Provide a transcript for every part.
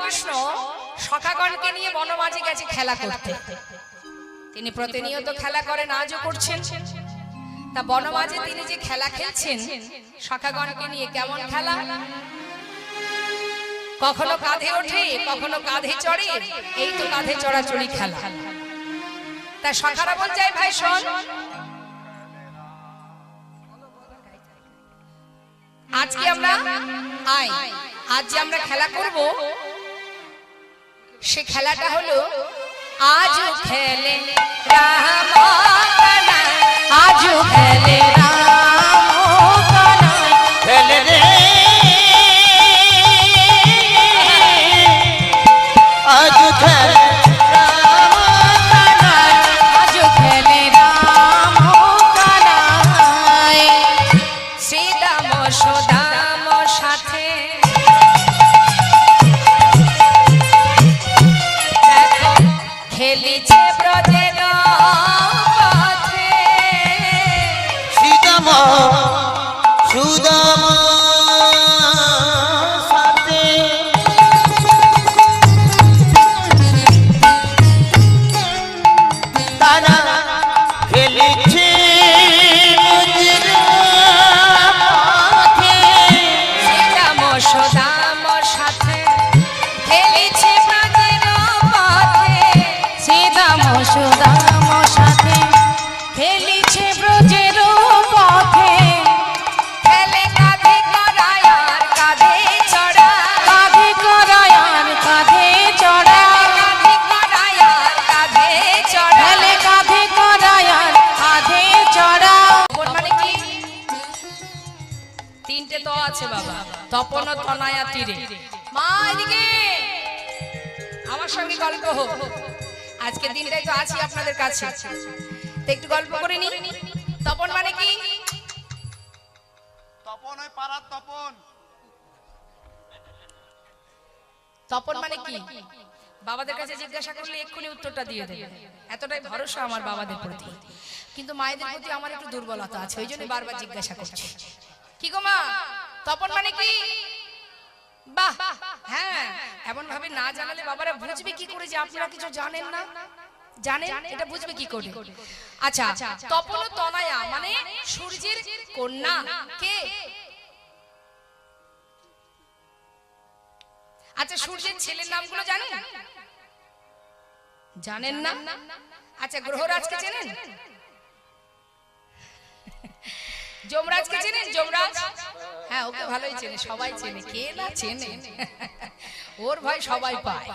কৃষ্ণ সখাগণকে নিয়ে বনমাঝে গেছে খেলা করতে। তিনি প্রতিনিয়ত খেলা করেন, আজও করছেন। তা বনমাঝে তিনি যে খেলা খেলছেন সখাগণকে নিয়ে, কেমন খেলা? কখনো কাঁধে ওঠে, কখনো কাঁধে চড়ে, এই তো কাঁধে চড়াচড়ি খেলা। তা সখারা বলছে, ভাই শোন, আজকে আমরা আজ যে আমরা খেলা করব, সে খেলাটা হলো আজও খেলে রাম কানাই, আজও খেলে রাম কানাই, খেলে রে আজও খেলে রাম কানাই, আজও খেলে রাম কানাই। শ্রীদাম সদাম সাথে খেলিছে ব্রজের পথে, শ্রীদাম সুদাম সাথে তারা খেলেছে ব্রজের পথে। শ্রীদাম সদাম সাথে খেলিছে ব্রজের পথে, শ্রীদাম সদাম সাথে খেলিছে ব্রজের পথে। খেলে কাঁধে করায় আর কাঁধে চড়া, কাঁধে করায় আর কাঁধে চড়া, কাঁধে করায় আর কাঁধে চড়া, খেলে কাঁধে করায় আর কাঁধে চড়া। মানে কি? তিনটে তো আছে বাবা, তপন তনয়া তীরে। মা এদিকে আমার সঙ্গে গল্প হোক, আজকে দিনটাই তো আছি আপনাদের কাছে, তো একটু গল্প করে নি। তপন মানে কি? তপন ওই পাড়ার তপন। তপন মানে কি? বাবাদের কাছে জিজ্ঞাসা করলে এক্ষুনি উত্তরটা দিয়ে দেবে, এতটাই ভরসা আমার বাবাদের প্রতি। কিন্তু মায়েদের প্রতি আমার একটু দুর্বলতা আছে, ওই জন্য বারবার জিজ্ঞাসা করছি। কি গো মা, তপন মানে কি? বাহ, হ্যাঁ, এমন ভাবে না জানালে বাবারা বুঝবে কি করে যে আপনারা কিছু জানেন না? জানেন, এটা বুঝবে কি করে? আচ্ছা, তপন তনয়া মানে সূর্যের কন্যা কে? আচ্ছা, সূর্যের ছেলের নামগুলো জানেন? জানেন না? আচ্ছা, গ্রহরাজকে চেনেন? যমরাজকে চেনেন? যমরাজ, হ্যাঁ, ওকে ভালোই চেনে, সবাই চেনে, কে না চেনে? ওর ভয় সবাই পায়।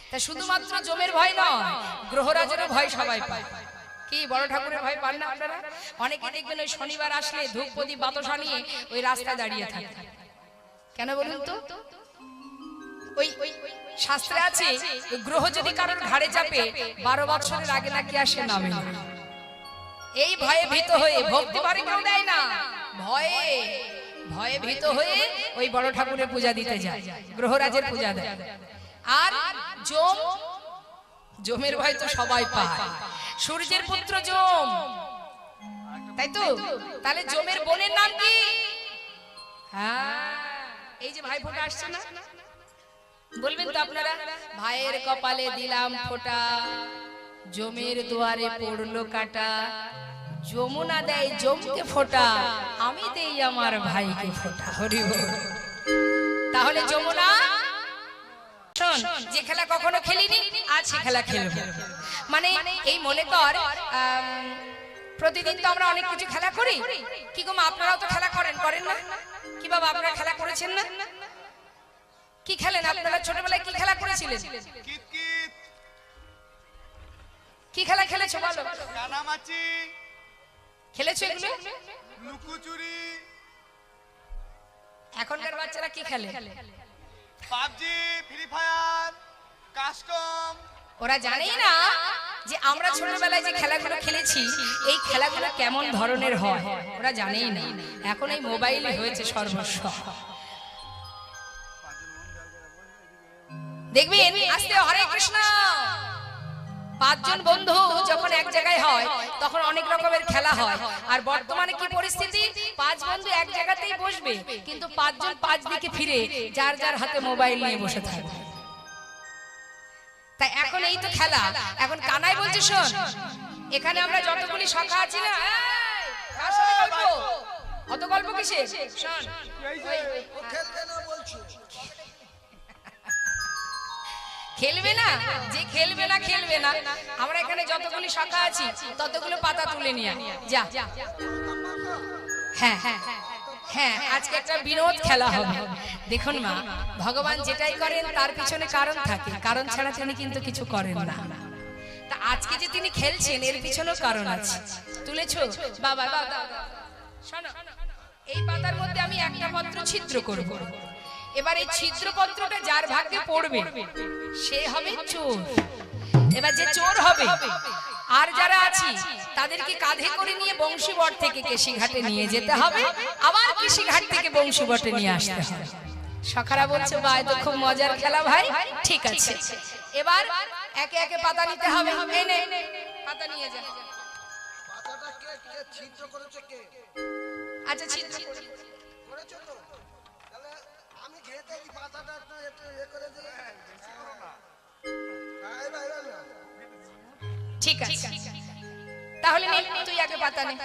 তা শুধুমাত্র যমের ভয় নয়, গ্রহরাজেরও ভয় সবাই পায়। কি বড় ঠাকুরের ভয় পান না আপনারা? অনেকে দেখবেন ওই শনিবার আসলে ধূপ প্রদীপ বাতাসা নিয়ে ওই রাস্তায় দাঁড়িয়ে থাকে। কেন বলুন তো? ওই শাস্ত্রে আছে, গ্রহ যদি কারোর ঘাড়ে চাপে 12 বছরের আগে নাকি আসে নামে না। এই ভয়ে ভীত হয়ে ভক্তি বাড়ি কেউ দেয় না, ভয়ে ভয়ে ভীত হয়ে ওই বড় ঠাকুরের পূজা দিতে যায়, গ্রহরাজের পূজা দেয়। আর যমের ভয় তো সবাই পায়, সূর্যের পুত্র যম, তাই তো? তাহলে যমের বোনের নাম কি? হ্যাঁ, এই যে ভাই ফোঁটা আসছে না, বলবেন তো আপনারা, ভাইয়ের কপালে দিলাম ফোঁটা, যমের দুয়ারে পড়লো কাটা, যমুনা দেয় যমকে ফোঁটা, আমি দেই আমার ভাইকে ফোঁটা। হরি বল। তাহলে যমুনা শোন, যে খেলা কখনো খেলিনি আজ সে খেলা খেলবো। মানে এই মনে কর, প্রতিদিন তো আমরা অনেক কিছু খেলা করি। কি গো মা, আপনারাও তো খেলা করেন, করেন না? কি বাবা, আপনারা খেলা করেছেন না? কি খেলেন আপনারা ছোটবেলায়? কি খেলা করেছিলেন? কিতকিত, কি খেলা খেলেছো বলো? কানামাছি, খেলেছো এগুলো? লুকোচুরি। এখনকার বাচ্চারা কি খেলে? PUBG, free fire, custom. ওরা জানেই না যে আমরা ছোটবেলায় যে খেলাগুলো খেলেছি এই খেলাগুলো কেমন ধরনের হয়, ওরা জানেই না। এখন এই মোবাইলে হয়েছে সর্বস্ব। দেখবেন আস্তে হরে কৃষ্ণ, 5 জন বন্ধু যখন এক জায়গায় হয় তখন অনেক রকমের খেলা হয়। আর বর্তমানে কি পরিস্থিতি, 5 বন্ধু এক জায়গাতেই বসবে কিন্তু 5 জন 5 দিকে ফিরে যার যার হাতে মোবাইল নিয়ে বসে থাকবে। তা এখন এই তো খেলা, এখন কানাই বলছে শোন, এখানে আমরা যতগুলি সখা আছি না, এই, কার সাথে গল্প? অত গল্প কিসের? শোন, খেলবে না, যে খেলবে না খেলবে না, আমরা এখানে যতগুলি সখা আছি ততগুলো পাতা তুলে নিয়ে যা। হ্যাঁ হ্যাঁ হ্যাঁ, আজকে একটা বিনোদ খেলা হবে। দেখুন মা, ভগবান যেটাই করেন তার পিছনে কারণ থাকে, কারণ ছাড়া তিনি কিন্তু কিছু করেন না। তা আজকে যে তিনি খেলছেন এর পিছনেও কারণ আছে। তুলেছো বাবা? শোনো, এই পাতার মধ্যে আমি একটা পত্র ছিদ্র করব। এবার এই ছিদ্র পত্রটা যার ভাগ্যে পড়বে সে হবে চোর। এবার যে চোর হবে, আর যারা আছি তাদেরকে কাঁধে করে নিয়ে বংশীবট থেকে কেশিঘাটে নিয়ে যেতে হবে, আবার কেশিঘাট থেকে বংশীবটে নিয়ে আসতে হবে। সখারা বলছে ভাই তো খুব মজার খেলা ভাই, ঠিক আছে। এবার একে একে পাতা নিতে হবে। এই নে, পাতা নিয়ে যা। পাতাটা কে ছিদ্র করেছে কে? আচ্ছা ছিদ্র করেছে তো? তাহলে আমি খেতে এই পাতাটা একটু করে দিই। বেশি করো না। এই ভাই না। ঠিক আছে, তাহলে নে, তুই আগে পাতা নে।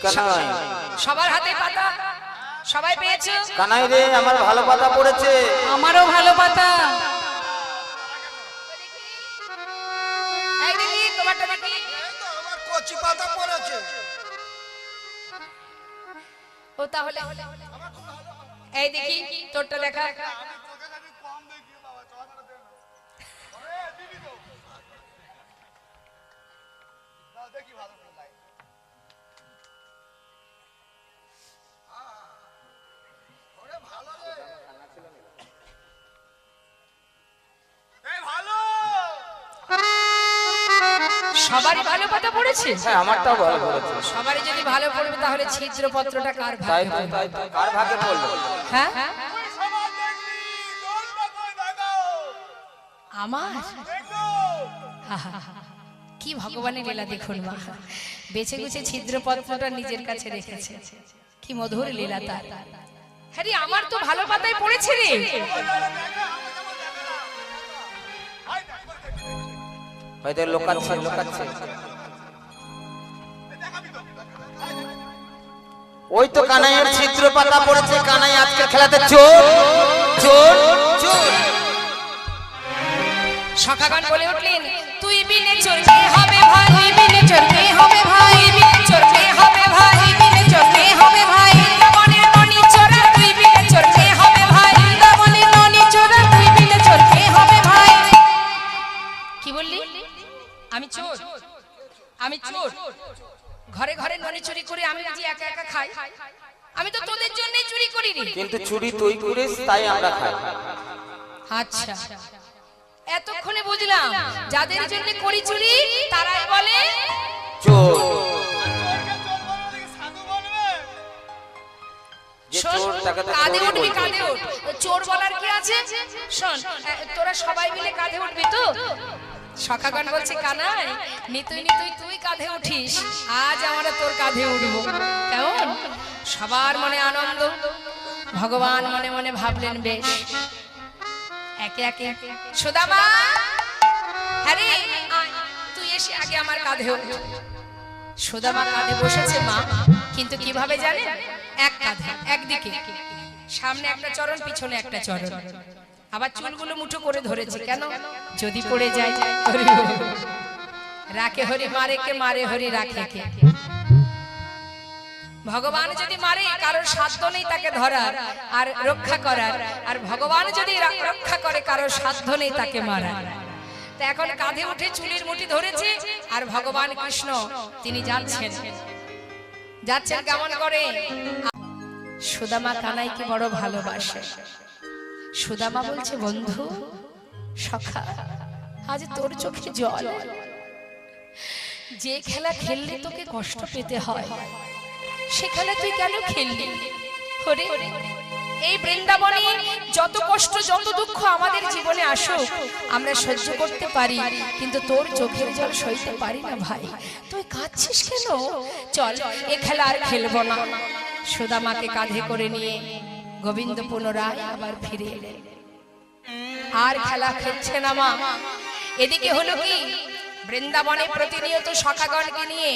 কানাই, সবার হাতে পাতা, সবাই পেয়েছো? কানাই রে, আমার ভালো পাতা পড়েছে। আমারও ভালো পাতা। এই দেখি তোমারটা দেখি। এই তো আমার কচি পাতা পড়েছে। ও তাহলে এই দেখি তোরটা দেখা। আমি তোকে খালি কম দেখি বাবা, চশমাটা দে না। ওরে দিবি তো। দাও দেখি ভালো করে লাইট। ওরে ভালো রে। এই ভালো। সবারই ভালো পাতা পড়েছে? হ্যাঁ, আমারটাও ভালো পড়েছে। সবারই যদি ভালো পড়বে তাহলে ছিদ্র পত্রটা কার তাই ভাগ্যে তো, পড়বে? তাই তো। কার ভাগে পড়লো? হ্যাঁ ওই সবার দেখলি, দৌড়টা কই দেখাও। আমার দেখো। কি ভগবানের লীলা দেখুন মা, বেছে বেছে ছিদ্র পত্রটা নিজের কাছে রেখেছে। কি মধুর লীলা তার। হ্যাঁ রে, আমার তো ভালো পাতাই পড়েছে রে। হয়তো লোকাচ্ছে, লোকাচ্ছে। ওই তো কানাইয়ের ছিদ্র পাতা পড়েছে। কানাই আজকে খেলাতে চোর, চোর, চোর। সখাগণ বলে উঠলেন, তুই বিনে চলতে হবে ভাই, তুই বিনে চলতে হবে ভাই, বিনে চলতে হবে ভাই, বিনে চলতে হবে ভাই। দমনের ননি চোরা তুই বিনে চলতে হবে ভাই, দমনের ননি চোরা তুই বিনে চলতে হবে ভাই। কি বললি? আমি চোর? আমি চোর? ঘরে ঘরে ননি চুরি করে আমি যে একা একা খাই? আমি তো তোদের জন্যই চুরি করি রে। কিন্তু চুরি তুই করিস, তাই আমরা খাই। আচ্ছা, এতক্ষণে বুঝলাম যাদের জন্য করি চুরি তারাই বলে চোর। চোরকে চোর বলবো নাকি সাধু বলবে? যে শোন, চোর তাকে তো কাঁধে চোরই উঠবি, বলবে। কাঁধে উঠ। চোর বলার কি আছে? শোন, তোরা সবাই মিলে কাঁধে উঠবি তো? সখাগণ বলছে কানাই, নিতুই নিতুই তুই কাঁধে উঠিস, আজ আমরা তোর কাঁধে উঠবো। কেমন? সবার মনে আনন্দ। ভগবান মনে মনে ভাবলেন বেশ। একে একে সুদামা, হ্যাঁ রে, আয়, তুই এসে আগে আমার কাঁধে ওঠ। সুদামা কাঁধে বসেছে মা, কিন্তু কিভাবে জানে? এক কাঁধে, একদিকে, সামনে একটা চরণ, পিছনে একটা চরণ। আবার চুলগুলো মুঠো করে ধরেছে। কেন? যদি পড়ে যায়। হরি বল। রাখে হরি মারে কে, মারে হরি রাখে কে। ভগবান যদি মারে, কারোর সাধ্য নেই তাকে ধরার আর রক্ষা করার, আর ভগবান যদি রক্ষা করে কারোর সাধ্য নেই তাকে মারার। তো এখন কাঁধে উঠে চুলের মুঠি ধরেছে, আর ভগবান কৃষ্ণ তিনি যাচ্ছেন। যাচ্ছেন কেমন করে? সুদামা কানাইকে বড় ভালোবাসে। সুদামা বলছে, বন্ধু সখা, আজ তোর চোখে জল। যে খেলা খেললে তোকে কষ্ট পেতে হয় সে খেলা তুই কেন খেললি? হরে এই বৃন্দাবনে যত কষ্ট যত দুঃখ আমাদের জীবনে আসুক আমরা সহ্য করতে পারি, কিন্তু তোর চোখের জল সইতে পারি না ভাই। তুই কাঁদছিস কেন? চল এ খেলা আর খেলবো না। সুদামাকে কাঁধে করে নিয়ে গোবিন্দ পুনরায় আবার ফিরে এলেন। আর খেলা খেলছে না মা। এদিকে হলো কি, বৃন্দাবনে প্রতিনিয়ত সখাগণকে নিয়ে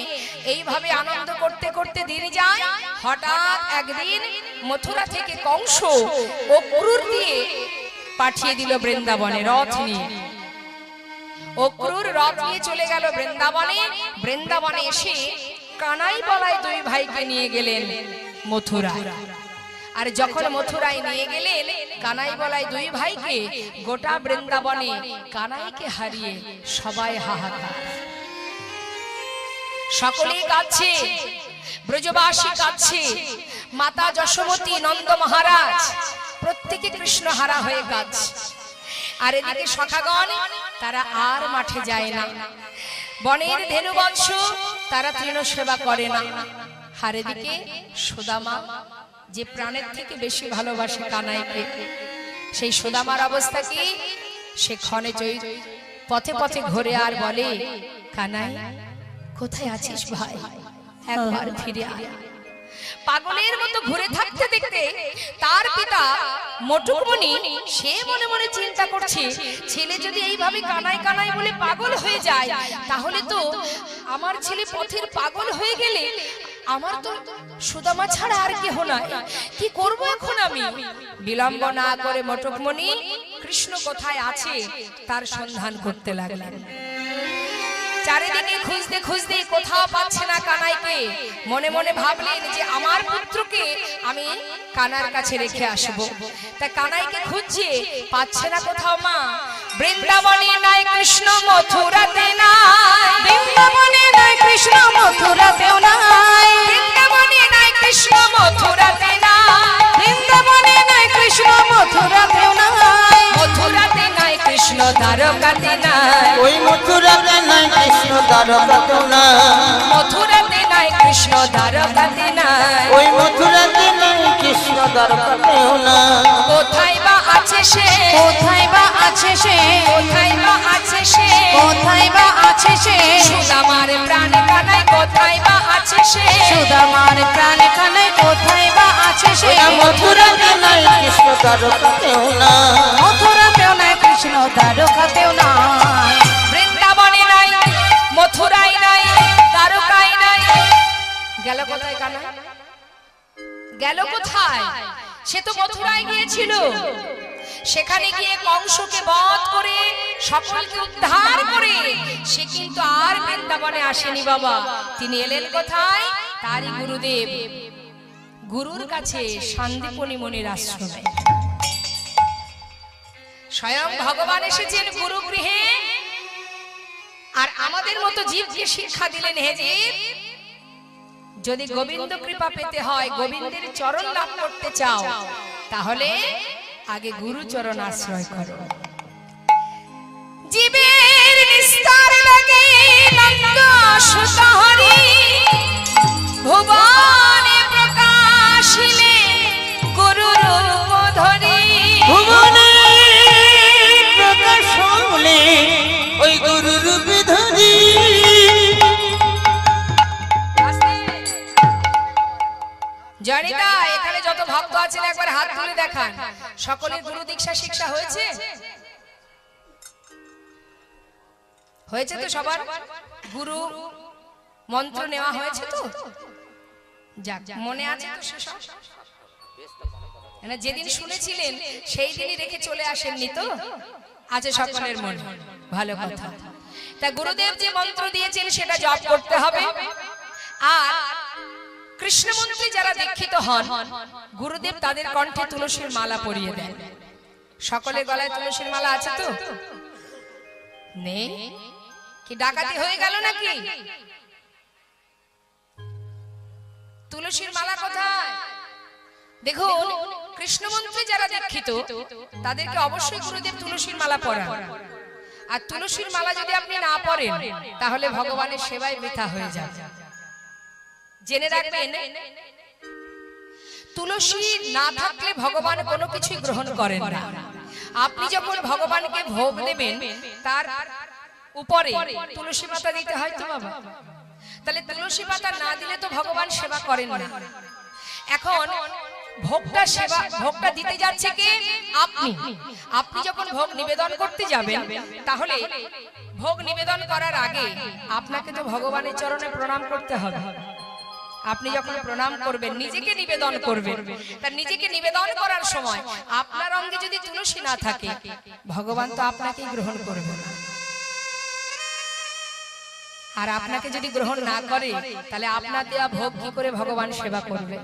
এইভাবে আনন্দ করতে করতে দিন যায়। হঠাৎ একদিন মথুরা থেকে কংস অক্রুর দিয়ে পাঠিয়ে দিল বৃন্দাবনে রথ নিয়ে। অক্রুর রথ নিয়ে চলে গেল বৃন্দাবনে। বৃন্দাবনে এসে কানাই বলায় দুই ভাইকে নিয়ে গেলেন মথুরা। আর যখন মথুরায় নিয়ে গেলেন কানাই বলায় দুই ভাইকে, গোটা বৃন্দাবনে কানাইকে হারিয়ে সবাই হাহাকার, সকলেই কাঁদছে, ব্রজবাসী কাঁদছে, মাতা যশোমতী, নন্দ মহারাজ প্রত্যেকে কৃষ্ণ হারা হয়ে কাঁদছে। আর এদিকে সখাগণ তারা আর মাঠে যায় না, বনের ধেনুবংশ তারা তৃণ সেবা করে না। আর এদিকে সুদামা যে প্রাণের থেকে বেশি ভালোবাসে কানাইকে, সেই সুদামার অবস্থা কি, সে ক্ষণে পথে পথে ঘুরে আর বলে, কানাই কোথায় আছিস ভাই, একবার ফিরে আয়। পাগলের মতো ঘুরে থাকতে দেখতে তার পিতা মোটুকমণি সে মনে মনে চিন্তা করছে, ছেলে যদি এইভাবে কানাই কানাই বলে পাগল হয়ে যায়, তাহলে তো আমার ছেলে পথের পাগল হয়ে গেলে আমার তো সুদামা ছাড়া আর কেহ নাই, কি করব এখন আমি? বিলম্ব না করে মোটকমণি কৃষ্ণ কোথায় আছে তার সন্ধান করতে লাগলেন। চারিদিকে খুঁজতে খুঁজতে কোথাও পাচ্ছে না কানাইকে। মনে মনে ভাবলেন যে আমার পুত্রকে আমি কানার কাছে রেখে আসব। তা কানাইকে খুঁজছে, পাচ্ছে না কোথাও মা। বৃন্দাবনে নাই কৃষ্ণ, মথুরাতে নাই, বৃন্দাবনে নাই কৃষ্ণ, মথুরাতেও নাই, বৃন্দাবনে নাই কৃষ্ণ, মথুরাতে নাই, বৃন্দাবনে নাই কৃষ্ণ, মথুরাতেও নাই, মথুরাতে নাই কৃষ্ণ, দ্বারকাতে নাই, ওই মথুরাতে নাই কৃষ্ণ দ্বারকাতেও না, মথুরাতে নাই কৃষ্ণ, দ্বারকাতে নাই, ওই মথুরাতে নাই কৃষ্ণ দ্বারকাতেও না। কোথায় বা আছে সে, কোথায় বা আছে সে, কোথায় বা আছে সে, কোথায় বা আছে সে, সুদামার প্রাণ কানাই কোথায় বা আছে সে, সুদামার প্রাণ কানাই কোথায় বা আছে সে, ওই মথুরাতে নাই কৃষ্ণ দ্বারকাতেও না, মথুরাতেও নাই কৃষ্ণ, দ্বারকাতেও নাই, বৃন্দাবনে নাই, মথুরায় নাই, দ্বারকায় নাই। গেল কোথায় কানাই? গেল কোথায়? সে তো মথুরায় গিয়েছিল, সেখানে গিয়ে কংসকে বধ করে সকলকে উদ্ধার করে সে কিন্তু আর বৃন্দাবনে আসেনি বাবা। তিনি এলেন কোথায়? তারই গুরুদেব গুরুর কাছে, শান্তিপনি মুনির আশ্রমে। স্বয়ং ভগবান এসেছেন গুরু গৃহে, আর আমাদের মতো জীবকে শিক্ষা দিলেন, হে জীব, যদি গোবিন্দ কৃপা পেতে হয়, গোবিন্দের চরণ লাভ করতে চাও, তাহলে আগে গুরু চরণ আশ্রয় করো। জীবের নিস্তার লাগে নন্দ সুত হরি, ভুবনে প্রকাশিলে গুরু রূপ ধরি, ভুবনে প্রকাশ হলে ওই গুরু রূপ ধরি। জনিতা, এখানে যত ভক্ত আছেন একবার হাত তুলে দেখান, সকলের গুরু দীক্ষা শিক্ষা হয়েছে? হয়েছে তো? সবার গুরু মন্ত্র নেওয়া হয়েছে তো? যাক, মনে আছে তো সেসব? যেদিন শুনেছিলেন সেই দিনই রেখে চলে আসেননি তো? আছে সকলের মনে, ভালো কথা। তা গুরুদেব যে মন্ত্র দিয়েছেন সেটা জপ করতে হবে। আর কৃষ্ণমন্ত্রী যারা দীক্ষিত হন, গুরুদেব তাদের কণ্ঠে তুলসীর মালা পরিয়ে দেন। সকলের গলায় তুলসীর মালা আছে তো? নেই? কি ডাকাতি হয়ে গেল নাকি? তুলসীর মালা কোথায়? দেখুন, কৃষ্ণমন্ত্রী যারা দীক্ষিত তাদেরকে অবশ্যই গুরুদেব তুলসীর মালা পরান। আর তুলসীর মালা যদি আপনি না পরেন, তাহলে ভগবানের সেবায় বৃথা হয়ে যাবে। জেনে রাখবেন, তুলসী না থাকলে ভগবান কোনো কিছুই গ্রহণ করেন না। আপনি যখন ভগবানকে ভোগ দেবেন তার উপরে তুলসী পাতা দিতে হয় তো বাবা, তাহলে তুলসী পাতা না দিলে তো ভগবান সেবা করেন না। এখন ভোগটা দিতে যাচ্ছে কে? আপনি। আপনি যখন ভোগ নিবেদন করতে যাবেন তাহলে ভোগ নিবেদন করার আগে আপনাকে তো ভগবানের চরণে প্রণাম করতে হবে। আপনি যখন প্রণাম করবেন নিজেকে নিবেদন করবেন, তার নিজেকে নিবেদন করার সময় আপনার অঙ্গে যদি তুলসী না থাকে ভগবান তো আপনাকেই গ্রহণ করবে না। আর আপনাকে যদি গ্রহণ না করে তাহলে আপনার দেওয়া ভোগ কি করে ভগবান সেবা করবে?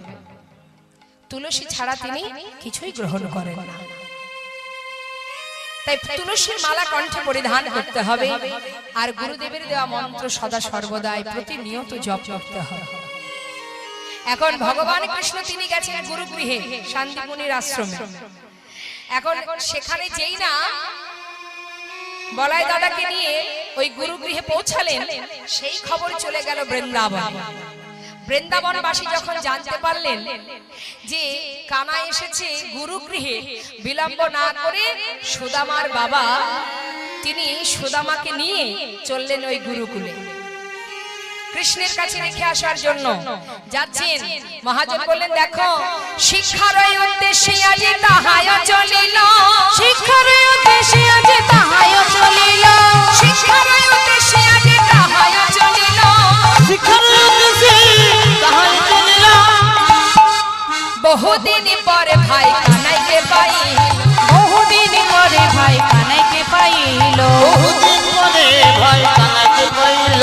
তুলসী ছাড়া তিনি কিছুই গ্রহণ করেন না। তাই তুলসীর মালা কণ্ঠে পরিধান করতে হবে আর গুরুদেবের দেওয়া মন্ত্র সদা সর্বদাই প্রতিনিয়ত জপ করতে হবে। এখন ভগবান কৃষ্ণ তিনি গেছেন গুরুগৃহে শান্তিমুনির আশ্রমে। এখন সেখানে যেই না বলাই দাদাকে নিয়ে ওই গুরুগৃহে পৌঁছালেন সেই খবর চলে গেল বৃন্দাবন। বৃন্দাবনবাসী যখন জানতে পারলেন যে কানা এসেছে গুরুগৃহে, বিলম্ব না করে সুদামার বাবা তিনি সুদামাকে নিয়ে চললেন ওই গুরুকুলে কৃষ্ণের কাছে রেখে আসার জন্য। যাচ্ছেন, মহাজন বললেন দেখো শিক্ষার উদ্দেশ্যে আজ তাহায় চলিল, শিক্ষার উদ্দেশ্যে আজ তাহাই চলিল, শিক্ষার উদ্দেশ্যে আজ তাহায় চলিল, শিক্ষার উদ্দেশ্যে তাহাই চলিল। বহুদিন পরে ভাই কানাইকে পাইল, বহুদিন পরে ভাই কানাইকে পাইল, বহুদিন পরে ভাই কানাইকে পাইল।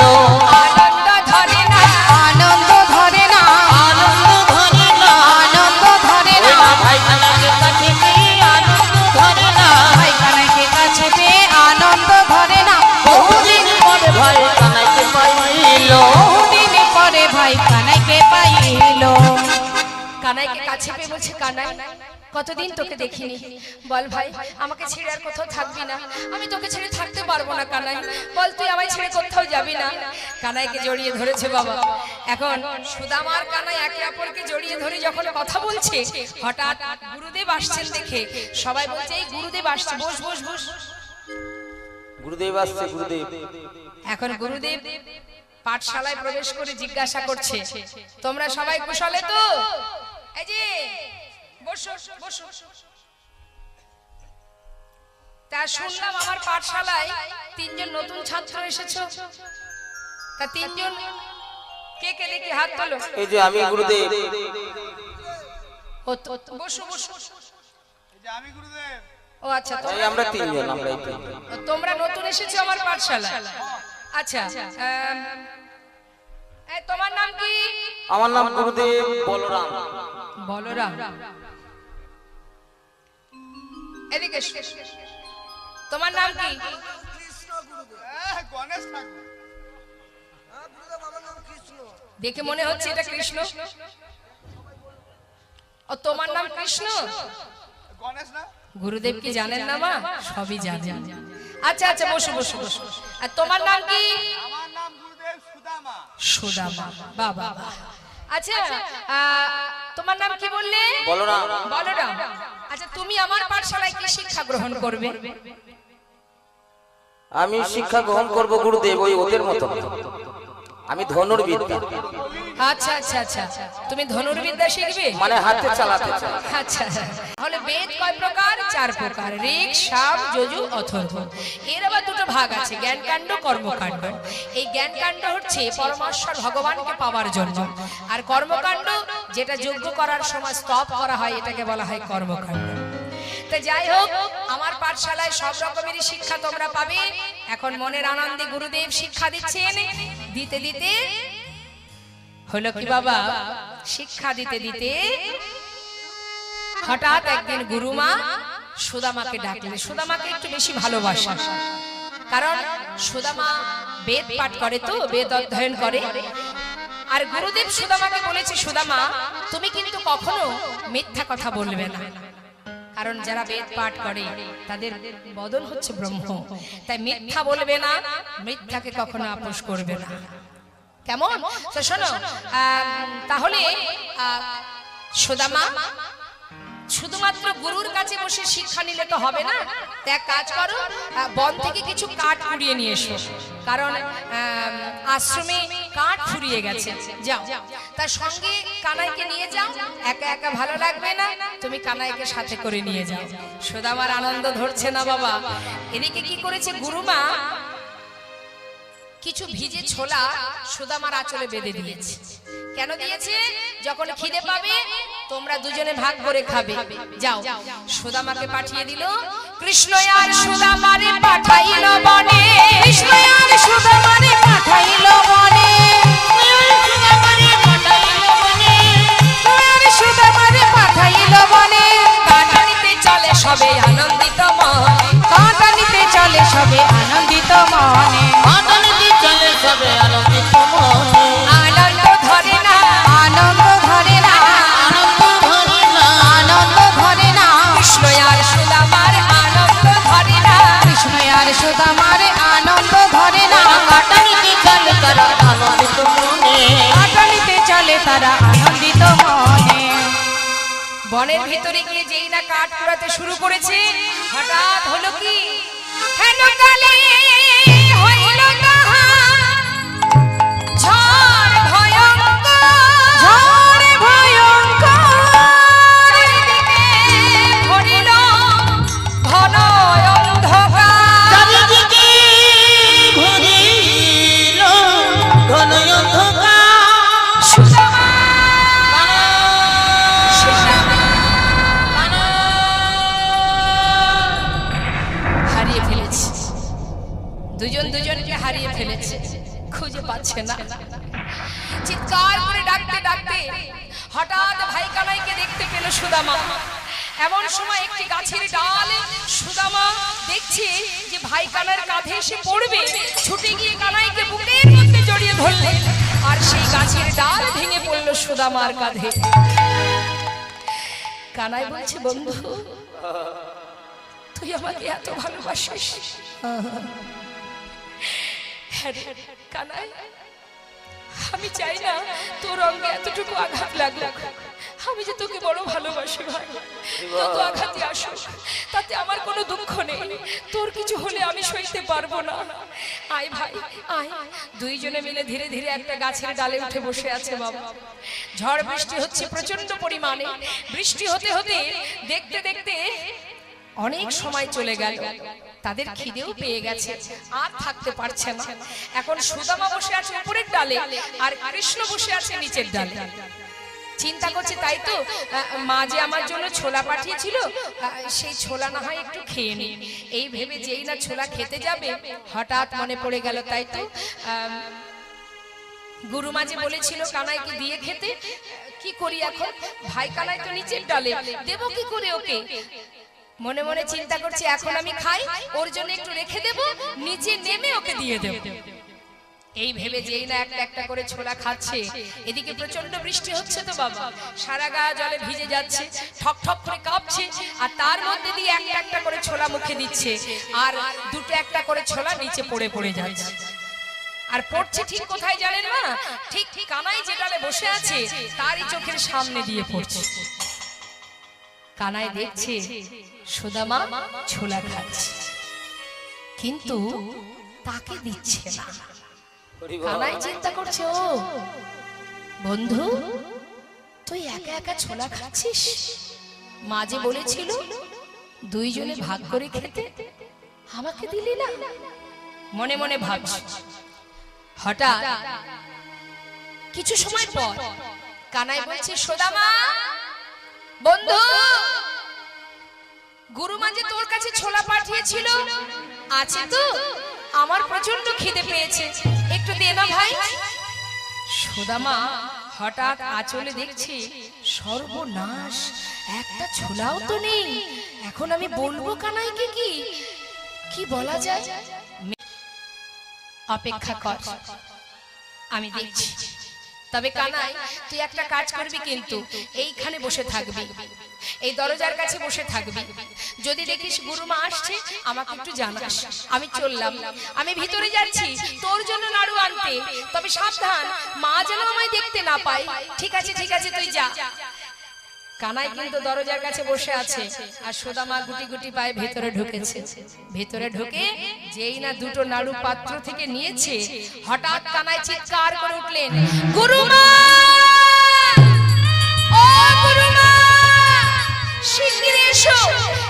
আনন্দ ধরে না, আনন্দ ধরে না, আনন্দ ধরে না, আনন্দ ধরে না, ভাই কানাইকে কাছে পেয়ে আনন্দ ধরে না, ভাই কানাইকে কাছে পেয়ে আনন্দ ধরে না। বহুদিন পরে ভাই কানাইকে পাইল। বহুদিন পরে ভাই কানাইকে পাইল। কানাইকে কাছে পেয়ে বলছে কানাই কতদিন তোকে দেখিনি, বল ভাই আমাকে ছেড়ে আর কোথাও থাকবি না? আমি তোকে ছেড়ে থাকতে পারবো না কানাই, বল তুই আমায় ছেড়ে কোথাও যাবি না? কানাইকে জড়িয়ে ধরেছে বাবা। এখন সুদামার কানাই একে অপরকে জড়িয়ে ধরে যখন কথা বলছে হঠাৎ গুরুদেব আসছেন দেখে সবাই বলছে এই গুরুদেব আসছে, বস বস বস। গুরুদেব আসছে, গুরুদেব। এখন গুরুদেব পাঠশালায় প্রবেশ করে জিজ্ঞাসা করছে তোমরা সবাই কুশলে তো? এই যে বসো বসো। তা শুনলাম আমার পাঠশালায় 3 জন নতুন ছাত্র এসেছো, তা 3 জন কে কে দেখি হাত তোলো। এই যে আমি গুরুদেব। বসো বসো। এই যে আমি গুরুদেব। ও আচ্ছা, এই আমরা 3 জন, আমরা এই 3 জন। তোমরা নতুন এসেছো আমার পাঠশালায়। আচ্ছা এই তোমার নাম কি? আমার নাম গুরুদেব বলরাম। বলরাম, এদিকে এসো। তোমার নাম কি? কৃষ্ণ গুরুদেব। গণেশ ঠাকুর। হ্যাঁ গুরুদেব আমার নাম কৃষ্ণ। দেখে মনে হচ্ছে এটা কৃষ্ণ। ও তোমার নাম কৃষ্ণ? গণেশ না? গুরুদেব কি জানেন না মা? সবই জানেন। আচ্ছা আচ্ছা বসো বসো বসো। আর তোমার নাম কি? আমার নাম গুরুদেব সুদামা। সুদামা, বাবা। আচ্ছা তোমার নাম কি বললে? বলরাম। বলরাম। আচ্ছা তুমি আমার পাঠশালায় কি শিক্ষা গ্রহণ করবে? আমি শিক্ষা গ্রহণ করব গুরুদেব ওই ওদের মতো। আমি ধনুর্বিদ্যা, আচ্ছা আচ্ছা আচ্ছা, তুমি ধনুর্বিদ্যা শিখবে? মানে হাতে চালাতে চাই। আচ্ছা, তাহলে বেদ কয় প্রকার? 4 প্রকার, ঋক, সাম, যজু, অথর্ব। এর আবার 2টো ভাগ আছে, জ্ঞানকাণ্ড, কর্মকাণ্ড। এই জ্ঞানকাণ্ড হচ্ছে পরমেশ্বর ভগবানকে পাওয়ার জন্য, আর কর্মকাণ্ড যেটা যজ্ঞ করার সময় স্তব করা হয় এটাকে বলা হয় কর্মকাণ্ড। তো যাই হোক, আমার পাঠশালায় সব রকমেরই শিক্ষা তোমরা পাবে। এখন মনের আনন্দে গুরুদেব শিক্ষা দিচ্ছেন। দিতে দিতে হলো কি বাবা, শিক্ষা দিতে দিতে হঠাৎ একদিন গুরুমা সুদামাকে ডাকলেন। সুদামাকে একটু বেশি ভালোবাসা, কারণ সুদামা বেদ পাঠ করে, তো বেদ অধ্যয়ন করে। আর গুরুদেব সুদামাকে বলেছে সুদামা তুমি কিন্তু কখনো মিথ্যা কথা বলবে না, কারণ যারা বেদ পাঠ করে তাদের বদন হচ্ছে ব্রহ্ম, তাই মিথ্যা বলবে না, মিথ্যাকে কখনো আপোষ করবে না। কেমন? তো শোনো, তাহলে সুদামা, শুধুমাত্র গুরুর কাছে বসে শিক্ষা নিলে তো হবে না। তো এক কাজ করো, বন থেকে কিছু কাঠ কুড়িয়ে নিয়ে এসো, কারণ আশ্রমে কাঠ ফুরিয়ে গেছে। যাও, তার সঙ্গে কানাইকে নিয়ে যাও। একা একা ভালো লাগবে না, তুমি কানাইকে সাথে করে নিয়ে যাও। সুদামার আনন্দ ধরছে না বাবা। এদিকে কি করেছে গুরুমা, কিছু ভিজে ছোলা সুদামার আঁচলে বেঁধে দিয়েছে। কেন দিয়েছে? যখন খিদে পাবে তোমরা দুজনে ভাগ করে খাবে। যাও, সুদামাকে পাঠিয়ে দিল। কৃষ্ণ আর সুদামারে পাঠাইল বনে, কৃষ্ণ আর সুদামারে পাঠাইল বনে, আর সুদামারে পাঠাইল বনে। কাঁটা নিতে চলে সবে আনন্দিত মনে, কাঁটা নিতে চলে সবে আনন্দিত মনে। আনন্দিত চলে সবে আনন্দিত মনে। আনন্দ ধরে না, আনন্দ ধরে না, আনন্দ ধরে না। আনন্দ ধরে না। কৃষ্ণ আর সুদামার আনন্দ ধরে না। কৃষ্ণ আর সুদামারে আনন্দ ধরে না। কাটানিতে চলে তারা আনন্দিত মনে। কাঁটা নিতে চলে তারা আনন্দিত মনে। বনের ভিতরে গিয়ে যেই না কাঠ কুড়াতে শুরু করেছে, হঠাৎ হলো কি, হেন কালে হইল তাহা ঝড় ভয়ঙ্কর, ঝড় ভয়ঙ্কর, চারিদিকে ভরিল ঘন অন্ধকার। চারিদিকে ঘুরিল ঘন অন্ধকার। সুদামা, সুদামা হারিয়ে ফেলেছে, দুজন দুজনকে হারিয়ে ফেলেছে, খুঁজে পাচ্ছে না। চিৎকার করে ডাকতে ডাকতে হঠাৎ ভাই কানাইকে দেখতে পেল সুদামা। এমন সময় একটি গাছের ডাল সুদামা দেখছে যে ভাই কানার কাঁধে এসে পড়বে, ছুটে গিয়ে কানাইকে বুকের মধ্যে জড়িয়ে ধরলে, আর সেই গাছের ডাল ভেঙে পড়ল সুদামার কাঁধে। কানাই বলছে, বন্ধু তুই আমাকে এত ভালোবাসিস? হ্যাঁ রে কানাই, আমি চাই না তোর অঙ্গে এতটুকু আঘাত লাগুক। আমি যে তোকে বড় ভালোবাসি ভাই, যত আঘাতই আসুক তাতে আমার কোনো দুঃখ নেই। তোর কিছু হলে আমি সইতে পারবো না। আয় ভাই আয়। দুইজনে মিলে ধীরে ধীরে একটা গাছের ডালে উঠে বসে আছে বাবা। ঝড় বৃষ্টি হচ্ছে প্রচন্ড পরিমাণে। বৃষ্টি হতে হতে দেখতে দেখতে অনেক সময় চলে গেল। তাদের খিদেও পেয়ে গেছে, আর থাকতে পারছে না। এখন সুদামা বসে আছে উপরের ডালে, আর কৃষ্ণ বসে আছে নিচের ডালে। চিন্তা করছে, তাই তো মা যে আমার জন্য ছোলা পাঠিয়েছিল, সেই ছোলা না হয় একটু খেয়ে নি। এই ভেবে যেই না ছোলা খেতে যাবে, হঠাৎ মনে পড়ে গেল, তাই তো গুরুমা যে বলেছিল কানাইকে দিয়ে খেতে। কি করি এখন? ভাই কানাই তো নিচের ডালে, দেবো কি করে ওকে? মনে মনে চিন্তা করছি, এখন আমি খাই, ওর জন্য একটু রেখে দেব, নিচে নেমে ওকে দিয়ে দেব। এই ভেবে যেই না একটা একটা করে ছোলা খাচ্ছে, এদিকে প্রচন্ড বৃষ্টি হচ্ছে তো বাবা, সারা গা জলে ভিজে যাচ্ছে, ঠক ঠক করে কাঁপছে, আর তার মধ্যে দিয়ে একটা একটা করে ছোলা মুখে দিচ্ছে, আর দুটো একটা করে ছোলা নিচে পড়ে পড়ে যাচ্ছে। আর পড়ছে ঠিক কোথায় জানেন না? ঠিক কানাই যে ডালে বসে আছে তারই চোখের সামনে দিয়ে পড়ছে। কানাই দেখছে সুদামা ছোলা খাচ্ছে, কিন্তু তাকে দিচ্ছে না। কানাই চিন্তা করছে, ও বন্ধু তুই একা একা ছোলা খাচ্ছিস? মা যে বলেছিল দুইজনে ভাগ করে খেতে, আমাকে দিলি না। মনে মনে ভাবছে। হঠাৎ কিছু সময় পর কানাই বলছে, সুদামা বন্ধু, গুরুমা যে তোর কাছে ছোলা পাঠিয়েছিল আছে তো? আমার প্রচন্ড খিদে পেয়েছে, একটু দে না ভাই। সুদামা হঠাৎ আঁচলে দেখছি, সর্বনাশ, একটা ছোলাও তো নেই। এখন আমি বলবো কানাইকে কি কি বলা যায়? অপেক্ষা কর, আমি দেখছি। তবে কানাই তুই একটা কাজ করবি, কিন্তু এইখানে বসে থাকবি, এই দরজার কাছে বসে থাকবি। যদি দেখিস গুরুমা আসছে আমাকে একটু জানাস। আমি চললাম, আমি ভিতরে যাচ্ছি তোর জন্য নাড়ু আনতে, তবে সাবধান মা যেন আমায় দেখতে না পায়। ঠিক আছে ঠিক আছে, তুই যা। কানাই কিন্তু দরজার কাছে বসে আছে আর সুদামা গুটি গুটি পায়ে ভেতরে ঢুকেছে। ভেতরে ঢুকে যেই না দুটো নাড়ু পাত্র থেকে নিয়েছে, হঠাৎ কানাই চিৎকার করে উঠলেন, গুরুমা, ও গুরুমা, শিগগির এসো,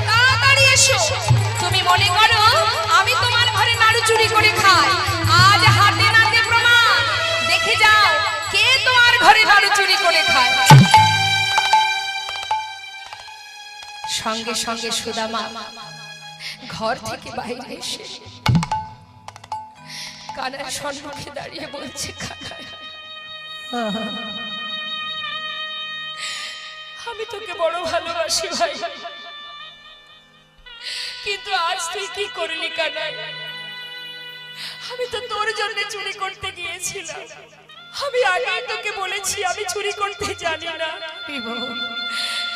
তাড়াতাড়ি এসো। তুমি মনে করো আমি তোমার ঘরে নাড়ু চুরি করে খাই? আজ হাতে নাতে প্রমাণ, দেখে যাও কে তোমার ঘরে নাড়ু চুরি করে খায়। সঙ্গে সঙ্গে সুদামা ঘর থেকে বাইরে এসে কানার সম্মুখে দাঁড়িয়ে বলছে, কানাই, আমি তোকে বড় ভালোবাসি ভাই, কিন্তু আজ তুই কি করলি কানাই? আমি তো তোর জন্য চুরি করতে গিয়েছিলাম। আমি আগে তোকে বলেছি আমি চুরি করতে জানি না,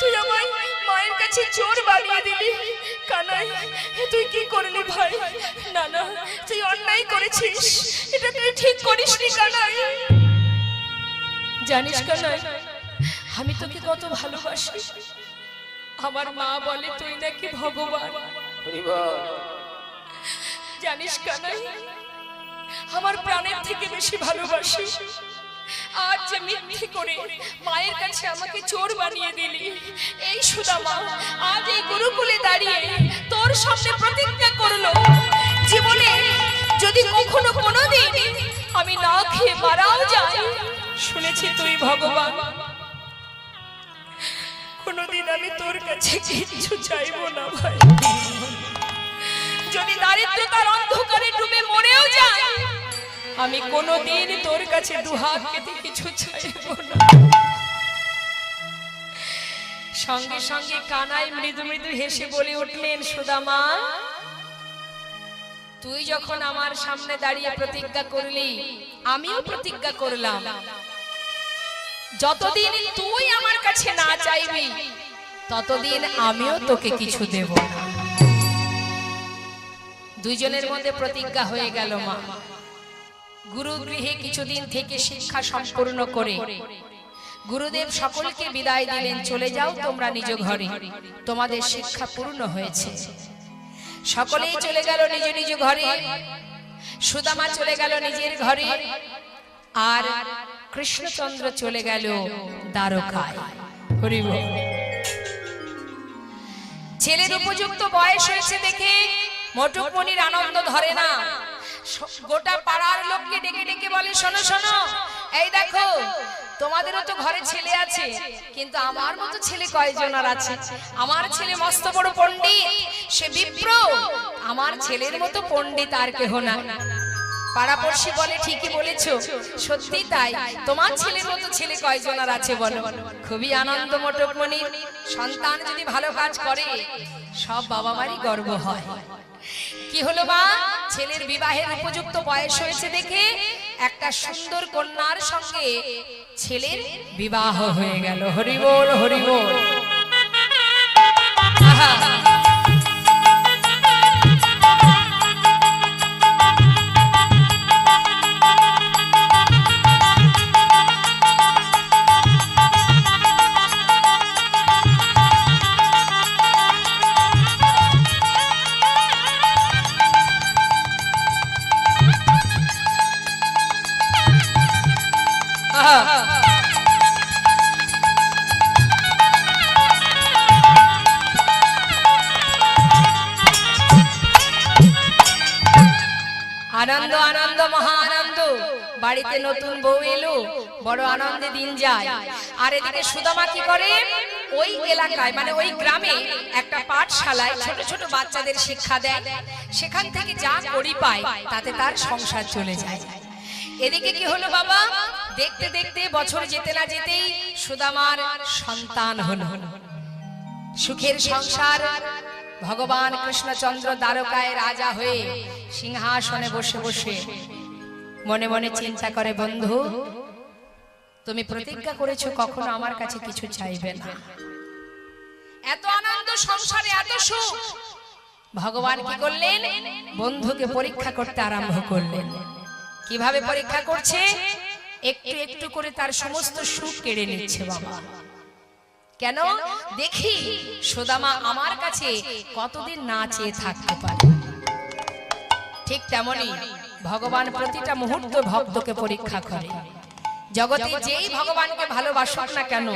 তুই আমার মায়ের কাছে চোর বানিয়ে দিলি। কানাই, তুই কি করলি ভাই? না না, তুই অন্যায় করেছিস, এটা তুই ঠিক করিসনি কানাই। জানিস কানাই, আমি তোকে কত ভালোবাসি। আমার মা বলে তুই নাকি ভগবান। জানিস কানাই, আমার প্রাণের থেকে বেশি ভালোবাসি। আজ যে মিথ্যে করে মায়ের কাছে আমাকে চোর বানিয়ে দিলি, এই সুদামা আজ এই গুরুকুলে দাঁড়িয়ে তোর সামনে প্রতিজ্ঞা করলো, জীবনে যদি কখনো কোনোদিন আমি না খেয়ে মারাও যাই, শুনেছি তুই ভগবান, কোনোদিন আমি তোর কাছে কিছু চাইবো না ভাই। যদি দারিদ্রতার অন্ধকারে ডুবে মরেও যাই, আমি কোনোদিন তোর কাছে দুহাত পেতে কিছু চাইবো না। সঙ্গে সঙ্গে কানাই মৃদু মৃদু হেসে বলে উঠলেন, সুদামা, তুই যখন আমার সামনে দাঁড়িয়ে প্রতিজ্ঞা করলি, আমিও প্রতিজ্ঞা করলাম, যতদিন তুই আমার কাছে না চাইবি ততদিন আমিও তোকে কিছু দেব না। দুইজনের মধ্যে প্রতিজ্ঞা হয়ে গেল। মা গুরু গৃহে কিছুদিন থেকে শিক্ষা সম্পূর্ণ করে গুরুদেব সকলকে বিদায় দিলেন, চলে যাও তোমরা নিজ ঘরে, তোমাদের শিক্ষা পূর্ণ হয়েছে। সকলেই চলে গেল নিজ নিজ ঘরে। সুদামা চলে গেল নিজের ঘরে, আর কৃষ্ণচন্দ্র চলে গেল দ্বারকায়। হরি বল। ছেলের উপযুক্ত বয়স হয়েছে দেখে মটুকমণির আনন্দ ধরে না। গোটা পাড়ার লোককে ডেকে ডেকে বলে, শোনো শোনো, এই দেখো তোমাদেরও তো ঘরে ছেলে আছে, কিন্তু আমার মতো ছেলে কয়জন আর আছে? আমার ছেলে মস্ত বড় পণ্ডিত, সে বিপ্র, আমার ছেলের মতো পণ্ডিত আর কেহ না। পাড়াপড়শি বলে, ঠিকই বলেছো, সত্যি তাই, তোমার ছেলের মতো ছেলে কয়জন আর আছে বলো? খুবই আনন্দ মটকমণির। সন্তান যদি ভালো কাজ করে সব বাবা মারই গর্ব হয়। কি হলো মা? ছেলের বিবাহের উপযুক্ত বয়স হয়েছে দেখে একটা সুন্দর কন্যার সঙ্গে ছেলের বিবাহ হয়ে গেল। হরি বল, হরি বল। আনন্দ আনন্দ মহা আনন্দ। বাড়িতে নতুন বউ এলো, বড় আনন্দে দিন যায়। আর এদিকে সুদামা কি করে, ওই এলাকায় মানে ওই গ্রামে একটা পাঠশালায় ছোট ছোট বাচ্চাদের শিক্ষা দেয়। সেখান থেকে যা করি পায় তাতে তার সংসার চলে যায়। এদিকে কি হলো বাবা, দেখতে দেখতে বছর যেতে না যেতেই সুদামার সন্তান হলো। সুখের সংসার। ভগবান কৃষ্ণচন্দ্র দ্বারকায় রাজা হয়ে সিংহাসনে বসে বসে মনে মনে চিন্তা করে, বন্ধু তুমি প্রতিজ্ঞা করেছো কখনো আমার কাছে কিছু চাইবে না। এত আনন্দ সংসারে, এত সুখ। ভগবান কি করলেন, বন্ধুকে পরীক্ষা করতে আরম্ভ করলেন। কিভাবে পরীক্ষা করছে, একটু একটু করে তার সমস্ত সুখ কেড়ে নিচ্ছে বাবা। কেন দেখি সুদামা আমার কাছে কতদিন না চেয়ে থাকতে পারে। ঠিক তেমনি ভগবান প্রতিটা মুহূর্ত ভক্তকে পরীক্ষা করে। জগতে যেই ভগবানকে ভালোবাসুক না কেন,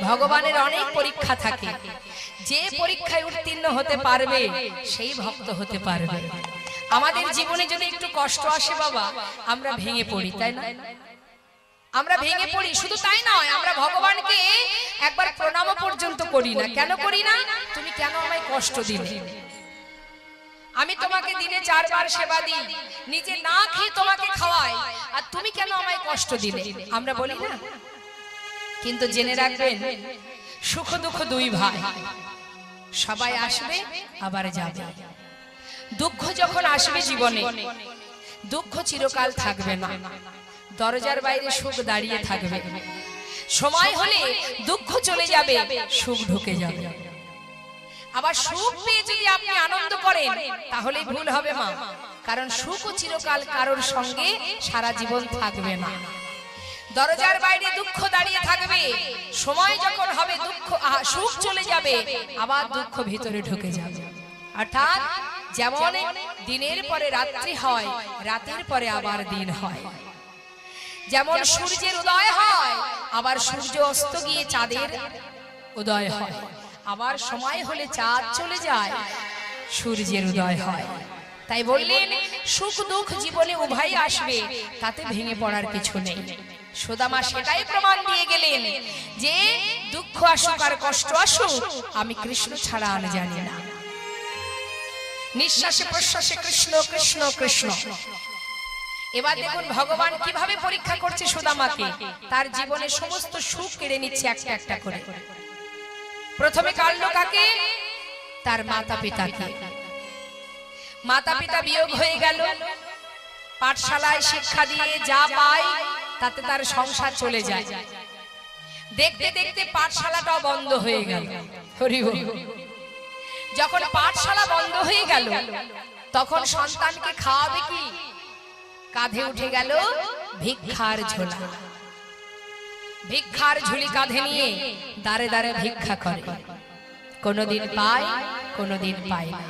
ভগবানের অনেক পরীক্ষা থাকে। যে পরীক্ষায় উত্তীর্ণ হতে পারবে সেই ভক্ত হতে পারবে। আমাদের জীবনে যদি একটু কষ্ট আসে বাবা, আমরা ভেঙে পড়ি, তাই না? আমরা ভেঙে পড়ি। শুধু তাই নয়, আমরা ভগবানকে একবার প্রণাম পর্যন্ত করি না। কেন করি না? তুমি কেন আমায় কষ্ট দিলে? আমি তোমাকে দিনে 4 বার সেবা দিই, নিজে না খেয়ে তোমাকে খাওয়াই, আর তুমি কেন আমায় কষ্ট দিলে? আমরা বলি না? কিন্তু জেনে রাখবেন, সুখ দুঃখ দুই ভাই, সবাই আসবে আবার যাবে। দুঃখ যখন আসবে জীবনে, দুঃখ চিরকাল থাকবে না। দরজার বাইরে সুখ দাঁড়িয়ে থাকবে। সময় হলে দুঃখ চলে যাবে, সুখ ঢুকে যাবে। আবার সুখ পেয়ে যদি আপনি আনন্দ করেন তাহলে ভুল হবে মা, কারণ সুখও চিরকাল কারোর সঙ্গে সারা জীবন থাকবে না। দরজার বাইরে দুঃখ দাঁড়িয়ে থাকবে, সময় যখন হবে দুঃখ সুখ চলে যাবে, আবার দুঃখ ভিতরে ঢুকে যাবে। অর্থাৎ যেমন দিনের পরে রাত্রি হয়, রাতের পরে আবার দিন হয়। যেমন সূর্যের উদয় হয়, আবার সূর্য অস্ত গিয়ে চাঁদের উদয় হয়। আবার সময় হলে চাঁদ চলে যায়, সূর্যের উদয় হয়। তাই বললেন সুখ দুঃখ জীবনে উভয় আসবে, তাতে ভেঙে পড়ার কিছু নেই। সুদামা সেটাই প্রমাণ দিয়ে গেলেন যে দুঃখ আসুক আর কষ্ট আসুক, আমি কৃষ্ণ ছাড়া আর জানি না। নিঃশ্বাসে প্রশ্বাসে কৃষ্ণ কৃষ্ণ কৃষ্ণ। এবার দেখুন ভগবান কিভাবে পরীক্ষা করছে সুদামাকে। তার জীবনের সমস্ত সুখ কেড়ে নিচ্ছে একটা একটা করে। প্রথমে কাটলো কাকে? তার মাতা পিতাকে। মাতা পিতা বিয়োগ হয়ে গেল। পাঠশালায় শিক্ষা দিয়ে যা পায় তাতে তার সংসার চলে যায়। দেখতে দেখতে পাঠশালাটাও বন্ধ হয়ে গেল। হরি বল। যখন পাঠশালা বন্ধ হয়ে গেল, তখন সন্তানকে খাওয়াবে কি? কাঁধে উঠে গেল ভিক্ষার ঝোলা। ভিক্ষার ঝুলি কাঁধে নিয়ে দাঁড়ে দাঁড়ে ভিক্ষা করে। কোনদিন পায়, কোনদিন পায় না।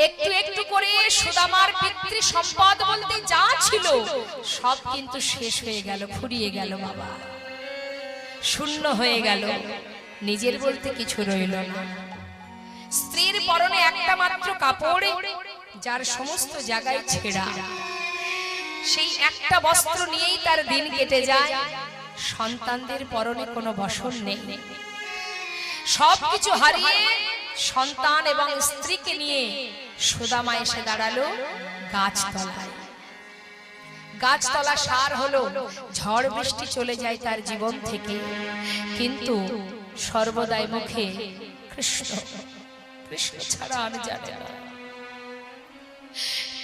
একটু একটু করে সুদামার পিতৃ সম্পদ বলতে যা ছিল সব কিন্তু শেষ হয়ে গেল, ফুরিয়ে গেল বাবা, শূন্য হয়ে গেল। নিজের বলতে কিছু রইল না। স্ত্রীর পরনে একটা মাত্র কাপড়, যার সমস্ত জায়গায় ছেঁড়া। সেই একটা বস্ত্র নিয়েই তার দিন কেটে যায়। সন্তানদের পরনে কোনো বসন নেই। সবকিছু হারিয়ে সন্তান এবং স্ত্রীকে নিয়ে সুদামা এসে দাঁড়ালো গাছতলায়। গাছতলা সার হলো, ঝড় বৃষ্টি চলে যায় তার জীবন থেকে, কিন্তু সর্বদাই মুখে কৃষ্ণ কৃষ্ণ ছাড়া আর জানে না।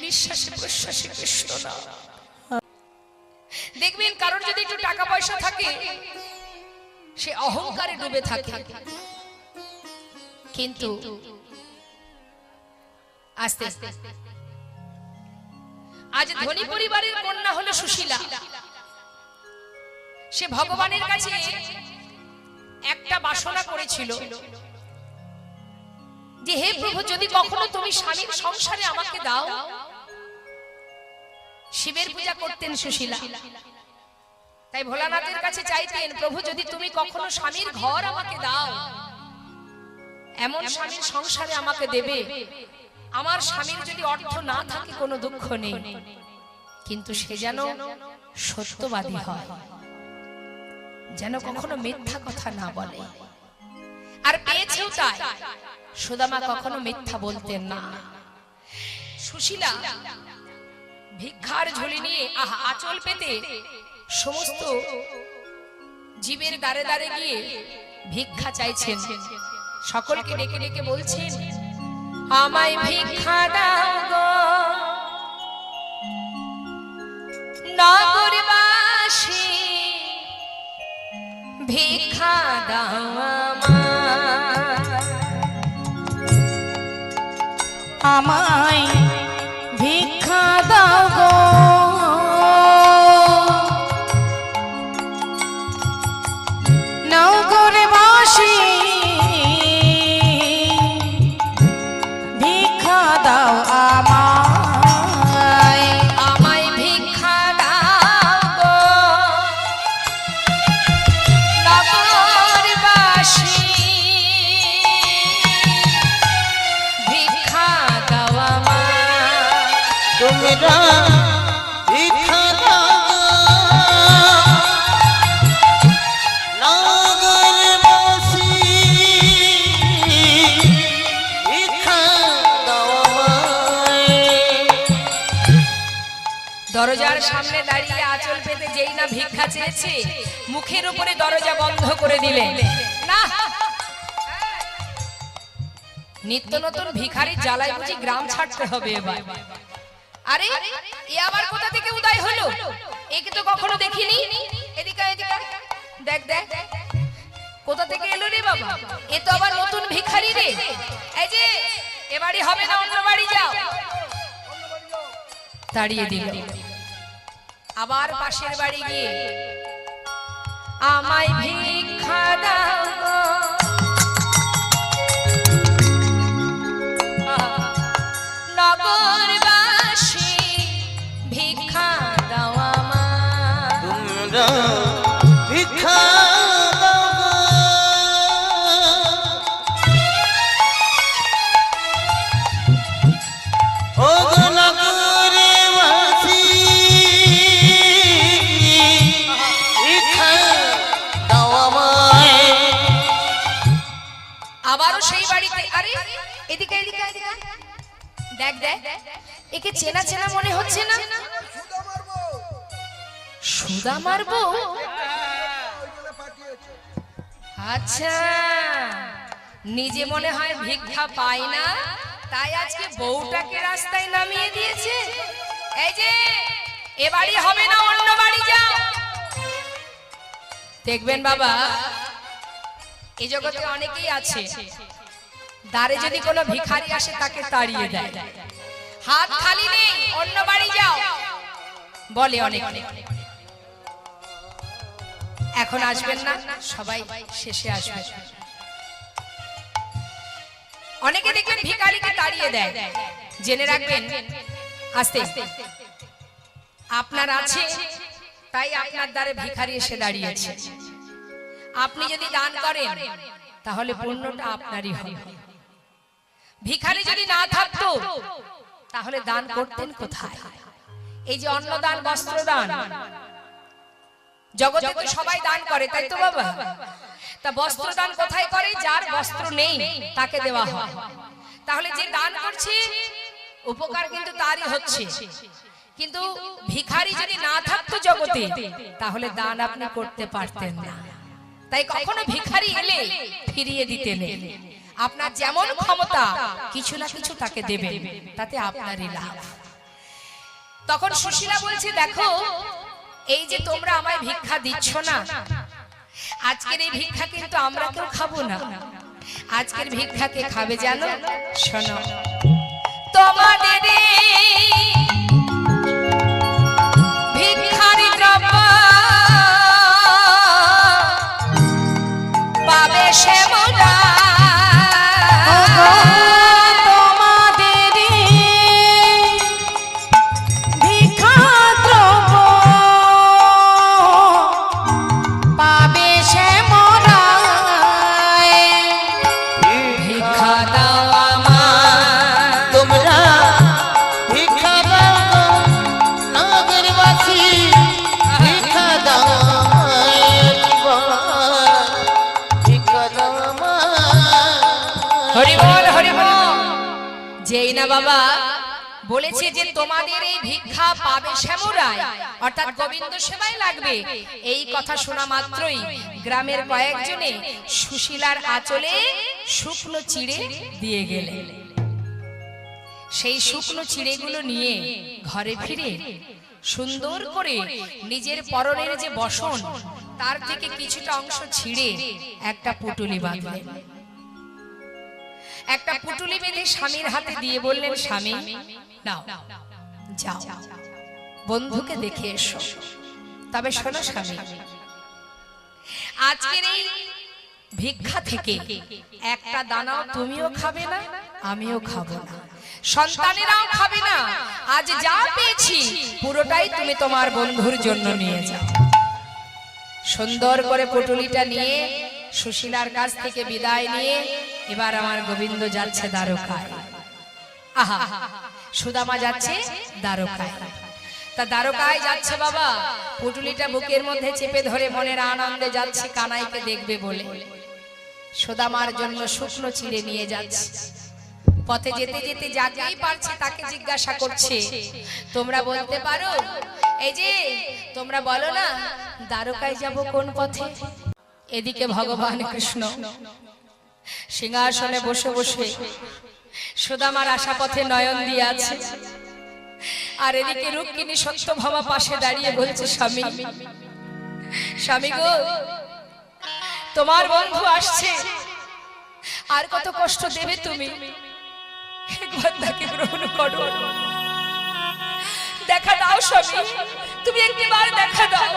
নিঃশ্বাসে প্রশ্বাসে কৃষ্ণ না। দেখবেন কারোর যদি একটু টাকা পয়সা থাকে, সে অহংকারে ডুবে থাকে, কিন্তু আস্তে আস্তে আজ ধনী পরিবারের কন্যা হলো সুশীলা। সে ভগবানের কাছে একটা বাসনা করেছিল যে হে প্রভু, যদি কখনো তুমি স্বামীর সংসারে আমাকে দাও। শিবের পূজা করতেন সুশীলা, তাই ভোলানাথের কাছে চাইতেন, প্রভু যদি তুমি কখনো স্বামীর ঘর আমাকে দাও, এমন স্বামীর সংসারে আমাকে দেবে, আমার স্বামীর যদি অর্থ না থাকে কোনো দুঃখ নেই, কিন্তু সে যেন সত্যবাদী হয়, যেন কখনো মিথ্যা কথা না বলে। আর পেয়েছেও তাই। সুদামা কখনো মিথ্যা বলতেন না। সুশীলা ভিক্ষার ঝুলি নিয়ে আঁচল পেতে সমস্ত জীবের দ্বারে দ্বারে গিয়ে ভিক্ষা চাইছেন। সকলকে ডেকে ডেকে বলছেন, আমায় ভিক্ষা দাও গো নগরবাসী, ভিক্ষা দাও আমায় ভিক্ষা দাও গো নগরবাসী, তোমরা ভিক্ষা দাও নগরবাসী ভিক্ষা দাও আমায়। দরজার সামনে দাঁড়িয়ে আঁচল পেতে যেই না ভিক্ষা চেয়েছে, মুখের উপরে দরজা বন্ধ করে দিলেন। না, নিত্য নতুন ভিখারির জ্বালায় বুঝি গ্রাম ছাড়তে হবে এবার। আরে এ আবার কোথা থেকে উদয় হলো? একে তো কখনো দেখিনি। এদিকে এদিকে দেখ দেখ, কোথা থেকে এলো রে বাবা? এ তো আবার নতুন ভিখারি রে। এই যে এ বাড়ি হবে না, অন্য বাড়ি যাও। তাড়িয়ে দিল। আবার পাশের বাড়ি গিয়ে আমায় ভিক্ষা দাও গো। নগরবাসী ভিক্ষা দাও আমায়। তোমরা ভিক্ষা দাও ও গো নগরবাসী ভিক্ষা দাও আমায়। আবারও সেই বাড়িতে। আরে এদিকে এদিকে এদিকে দেখ দেখ, একে চেনা চেনা মনে হচ্ছে না? সুদা মারবো। সুদা মারবো? ওই জন্য পাঠিয়েছে। আচ্ছা, নিজে মনে হয় ভিক্ষা পায় না, তাই আজকে বউটাকে রাস্তায় নামিয়ে দিয়েছে। এই যে এ বাড়ি হবে না, অন্য বাড়ি যাও। দেখবেন বাবা, এই জগতে অনেকেই আছে, দ্বারে যদি কোনো ভিখারি আসে তাকে তাড়িয়ে দেয়। হাত খালি নেই, অন্য বাড়ি যাও বলে অনেক। এখন আসবেন না, সবাই শেষে আসবে। অনেকে দেখবেন ভিখারিকে তাড়িয়ে দেয়। জেনে রাখবেন, আস্তে আপনার আছে তাই আপনার দ্বারে ভিখারি এসে দাঁড়িয়েছে। আপনি যদি দান করেন তাহলে পুণ্যটা আপনারই হবে। ভিখারি যদি না থাকতো তাহলে দান করতেন কোথায়? এই যে অন্নদান, বস্ত্রদান, জগতে তো সবাই দান করে, তাই তো বাবা? তা বস্ত্রদান কোথায় করে? যার বস্ত্র নেই তাকে দেওয়া হয়। তাহলে যে দান করছে উপকার কিন্তু তারই হচ্ছে। কিন্তু ভিখারি যদি না থাকতো জগতে তাহলে দান আপনি করতে পারতেন না। তাই কখনো ভিখারি এলে ফিরিয়ে দিতেন। আপনার যেমন ক্ষমতা কিছু না কিছু তাকে দেবেন, তাতে আপনারই লাভ। তখন সুশীলা বলছে, দেখো এই যে তোমরা আমায় ভিক্ষা দিচ্ছ না, আজকের এই ভিক্ষা কিন্তু আমরা কেউ খাবো না। আজকের ভিক্ষাকে খাবে জানো? শোনো, তোমাদের ভিক্ষারি দ্রব্য পাবে সে মোরা। যেই না বাবা বলেছে যে তোমাদের এই ভিক্ষা পাবে শ্যামরায়, অর্থাৎ গোবিন্দ সেবায় লাগবে, এই কথা শোনা মাত্রই গ্রামের কয়েকজনে সুশীলার আঁচলে শুকনো চিড়ে দিয়ে গেলেন। সেই শুকনো চিড়েগুলো নিয়ে ঘরে ফিরে সুন্দর করে নিজের পরনের যে বসন তার থেকে কিছুটা অংশ ছিঁড়ে একটা পুটুলি বাঁধলেন। একটা পুটুলি বেঁধে স্বামীর হাতে দিয়ে বললেন, স্বামী নাও, যাও বন্ধুকে দেখে এসো। তবে শোনো স্বামী, আজকের এই ভিক্ষা থেকে একটা দানাও তুমিও খাবে না, আমিও খাবো না, সন্তানেরাও খাবে না। আজ যা পেয়েছি পুরোটাই তুমি তোমার বন্ধুর জন্য নিয়ে যাও। সুন্দর করে পুটুলিটা নিয়ে সুশীলার কাছ থেকে বিদায় নিয়ে এবার আমার গোবিন্দ যাচ্ছে দ্বারকায়। আহা, সুদামা যাচ্ছে দ্বারকায়। তা দ্বারকায় যাচ্ছে বাবা, পুটুলিটা বুকের মধ্যে চেপে ধরে মনের আনন্দে যাচ্ছে কানাইকে দেখবে বলে। সুদামার জন্য শুকনো চিড়ে নিয়ে যাচ্ছে। পথে যেতে যেতে যাকেই পারছে তাকে জিজ্ঞাসা করছে, তোমরা বলতে পারো, এই যে তোমরা বলো না দ্বারকায় যাব কোন পথে? এদিকে ভগবান কৃষ্ণ সিংহাসনে বসে বসে সুদামার আশা পথে নয়ন দিয়ে আছে, আর এদিকে রুক্মিণী সত্যভামা পাশে দাঁড়িয়ে বলছে, স্বামী স্বামী গো, তোমার বন্ধু আসছে, আর কত কষ্ট দেবে তুমি? একবার তাকে গ্রহণ করো, দেখা দাও স্বামী, তুমি একবার দেখা দাও।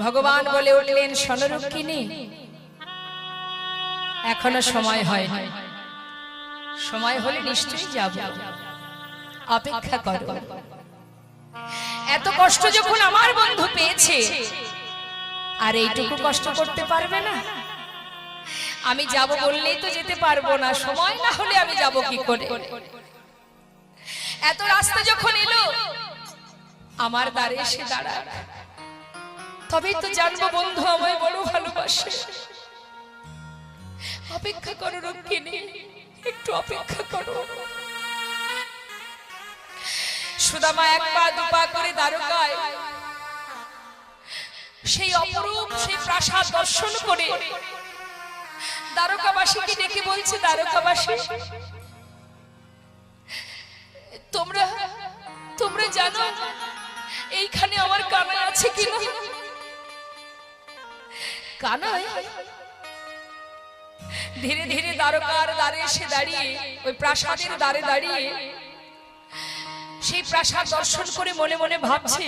ভগবান বলে উঠলেন, শোনো রুক্মিণী, এখনো সময় হয়নি, সময় হলে নিশ্চয়ই যাব, অপেক্ষা করো। এত কষ্ট যখন আমার বন্ধু পেয়েছে, আর এইটুকু কষ্ট করতে পারবে না? আমি যাব বললেই তো যেতে পারবো না, সময় না হলে আমি যাব কি করে? এত রাস্তা যখন এলো আমার দ্বারে এসে দাঁড়া, তবেই তো জানবো বন্ধু আমায় বড় ভালোবাসে। অপেক্ষা করো রুক্মিণী, একটু অপেক্ষা করো। সুদামা এক পা দুপা করে দ্বারকায় সেই অপরূপ সেই প্রাসাদ দর্শন করে দ্বারকাবাসীকে ডেকে বলছে, দ্বারকাবাসী, তোমরা তোমরা জানো এইখানে আমার কানাই আছে কিনা? কানাই ধীরে ধীরে দ্বারকার দ্বারে এসে দাঁড়িয়ে, ওই প্রাসাদের দ্বারে দাঁড়িয়ে সেই প্রাসাদ দর্শন করে মনে মনে ভাবছে,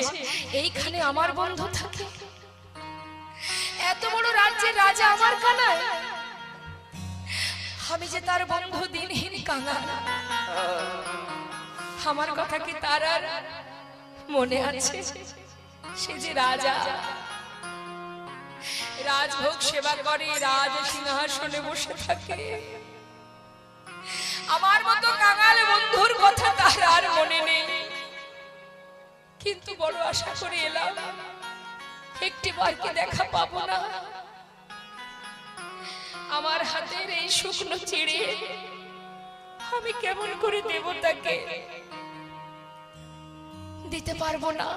এইখানে আমার বন্ধু থাকে, এত বড় রাজ্যের রাজা আমার কানাই, আমি যে তার বন্ধু দিনহীন কাঙাল, আমার কথা কি তার আর মনে আছে? সে যে রাজা, রাজভোগ সেবা করে, রাজ সিংহাসনে বসে থাকে, আমার মতো কাঙাল বন্ধুর কথা তার আর মনে নেই। কিন্তু বড় আশা করে এলাম, একটি বারকে দেখা পাবো না। আমার হাতের এই শুকনো চিড়ে আমি কেমন করে দেব তাকে? দিতে পারবো না,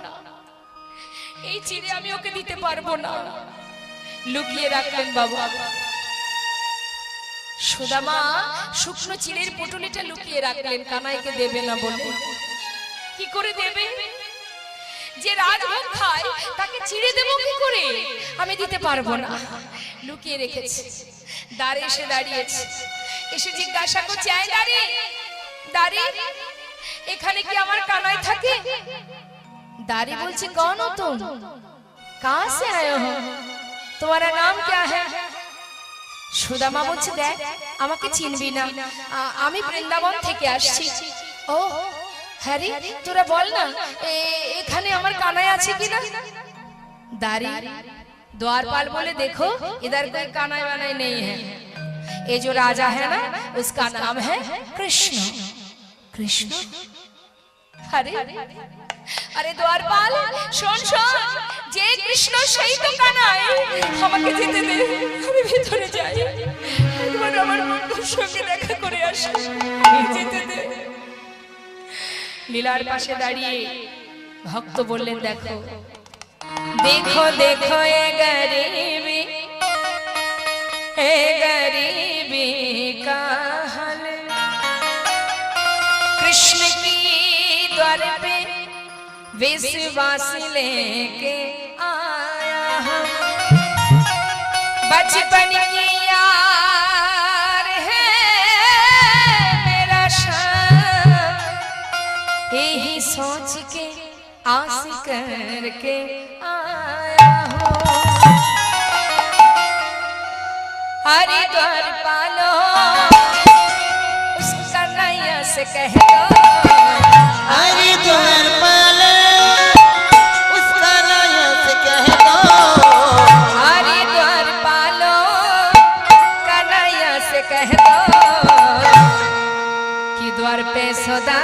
এই চিড়ে আমি ওকে দিতে পারবো না। লুকিয়ে রাখলেন বাবা। সুদামা শুকনো চিড়ের পুটুলিটা লুকিয়ে রাখলেন, কানাইকে দেবে না বলে। কি করে দেবে? যে রাজভোগ খায় তাকে চিড়ে দেবো কি করে? আমি দিতে পারবো না, লুকিয়ে রেখেছি। দ্বারে এসে দাঁড়িয়েছে, এসে জিজ্ঞাসা করছে, আয় দাঁড়ি দাঁড়ি, এখানে কি আমার কানাই থাকে? दारी बोलছে कौन हो तुम, कहां से आए हो, तुम्हारा नाम क्या है? সুদামা বলছে দেখ আমাকে চিনবি না, আমি বৃন্দাবন থেকে আসছি। ও হ্যাঁ রে, তোরা বল না এখানে আমার কানাই আছে কিনা? दारी द्वारपाल बोले देखो इधर कोई कानाई वानाई नहीं है, ये जो राजा है ना उसका नाम है कृष्ण। कृष्ण? अरे अरे द्वारपाल শোন শোন, যে কৃষ্ণ সেই তো কানাই, আমাকে যেতে দে, আমি ভিতরে যাই, একবার আমার বন্ধুর সঙ্গে দেখা করে আসি, যেতে দে। লীলার পাশে দাঁড়িয়ে ভক্ত বললেন দেখো देखो देखो ये गरीबी का हाल, कृष्ण की द्वार पे विश्वास लेके आया हूँ, बचपन की यार है मेरा शान, यही सोच के आस करके आया हूँ, हरिद्वार पालो उस कन्हैया से कह दो, हरिद्वार पालो उस कन्हैया से कह दो, हरिद्वार पालो कन्हैया से कह दो कि द्वार पे सदा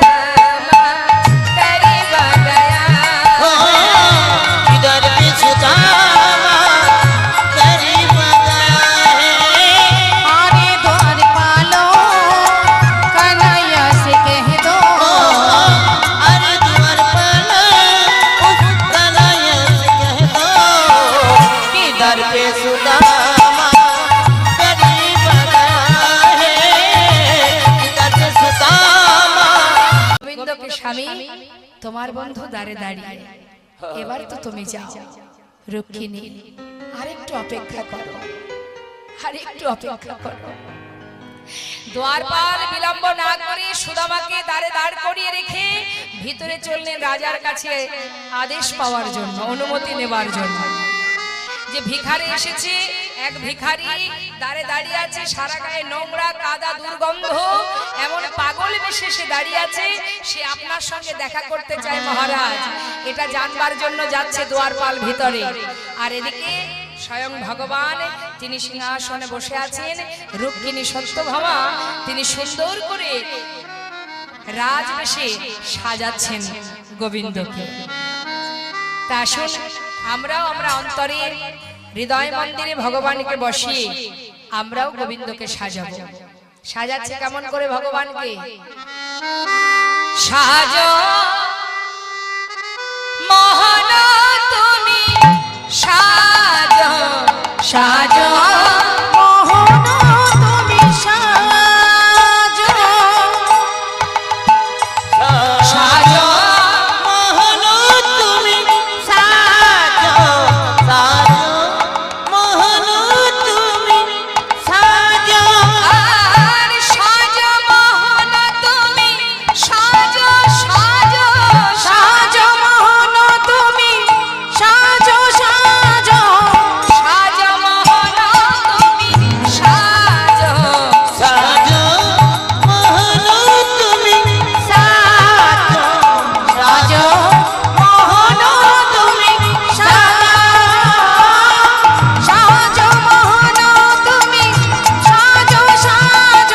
তোমার বন্ধু দ্বারে দাঁড়িয়ে, এবার তো তুমি যাও। রুক্মিণী আরেকটু অপেক্ষা করো, আরেকটু অপেক্ষা করো। দ্বারপাল বিলম্ব না করে সুদামাকে দ্বারে দাঁড় করিয়ে রেখে ভিতরে চললেন রাজার কাছে আদেশ পাওয়ার জন্য, অনুমতি নেবার জন্য। যে ভিখারি এসেছে, এক ভিখারি দাঁড়ে দাঁড়িয়ে আছে, সারা গায়ে নোংরা কাদা দুর্গন্ধ, এমন পাগল বেশে সে দাঁড়িয়ে আছে, সে আপনার সঙ্গে দেখা করতে চায় মহারাজ। এটা জানবার জন্য যাচ্ছে দ্বারপাল ভিতরে। আর এদিকে স্বয়ং ভগবান তিনি সিংহাসনে বসে আছেন, রুক্মিণী সত্যভামা তিনি সুন্দর করে রাজবেশে সাজাচ্ছেন গোবিন্দকে। তা আসুন আমরা অন্তরে হৃদয় মন্দিরে ভগবানকে বসিয়ে আমরাও গোবিন্দকে সাজাবো। সাজাচ্ছে কেমন করে ভগবানকে? সাজো মোহন তুমি সাজো, সাজো মোহন তুমি সাজো, সাজো মোহন তুমি সাজো, সাজো মোহন তুমি সাজো। আর সাজো মোহন তুমি সাজো, সাজো সাজো মোহন তুমি সাজো, সাজো সাজো মোহন তুমি সাজো, সাজো মোহন তুমি সাজো, সাজো মোহন তুমি সাজো, সাজো মোহন তুমি সাজো, সাজো,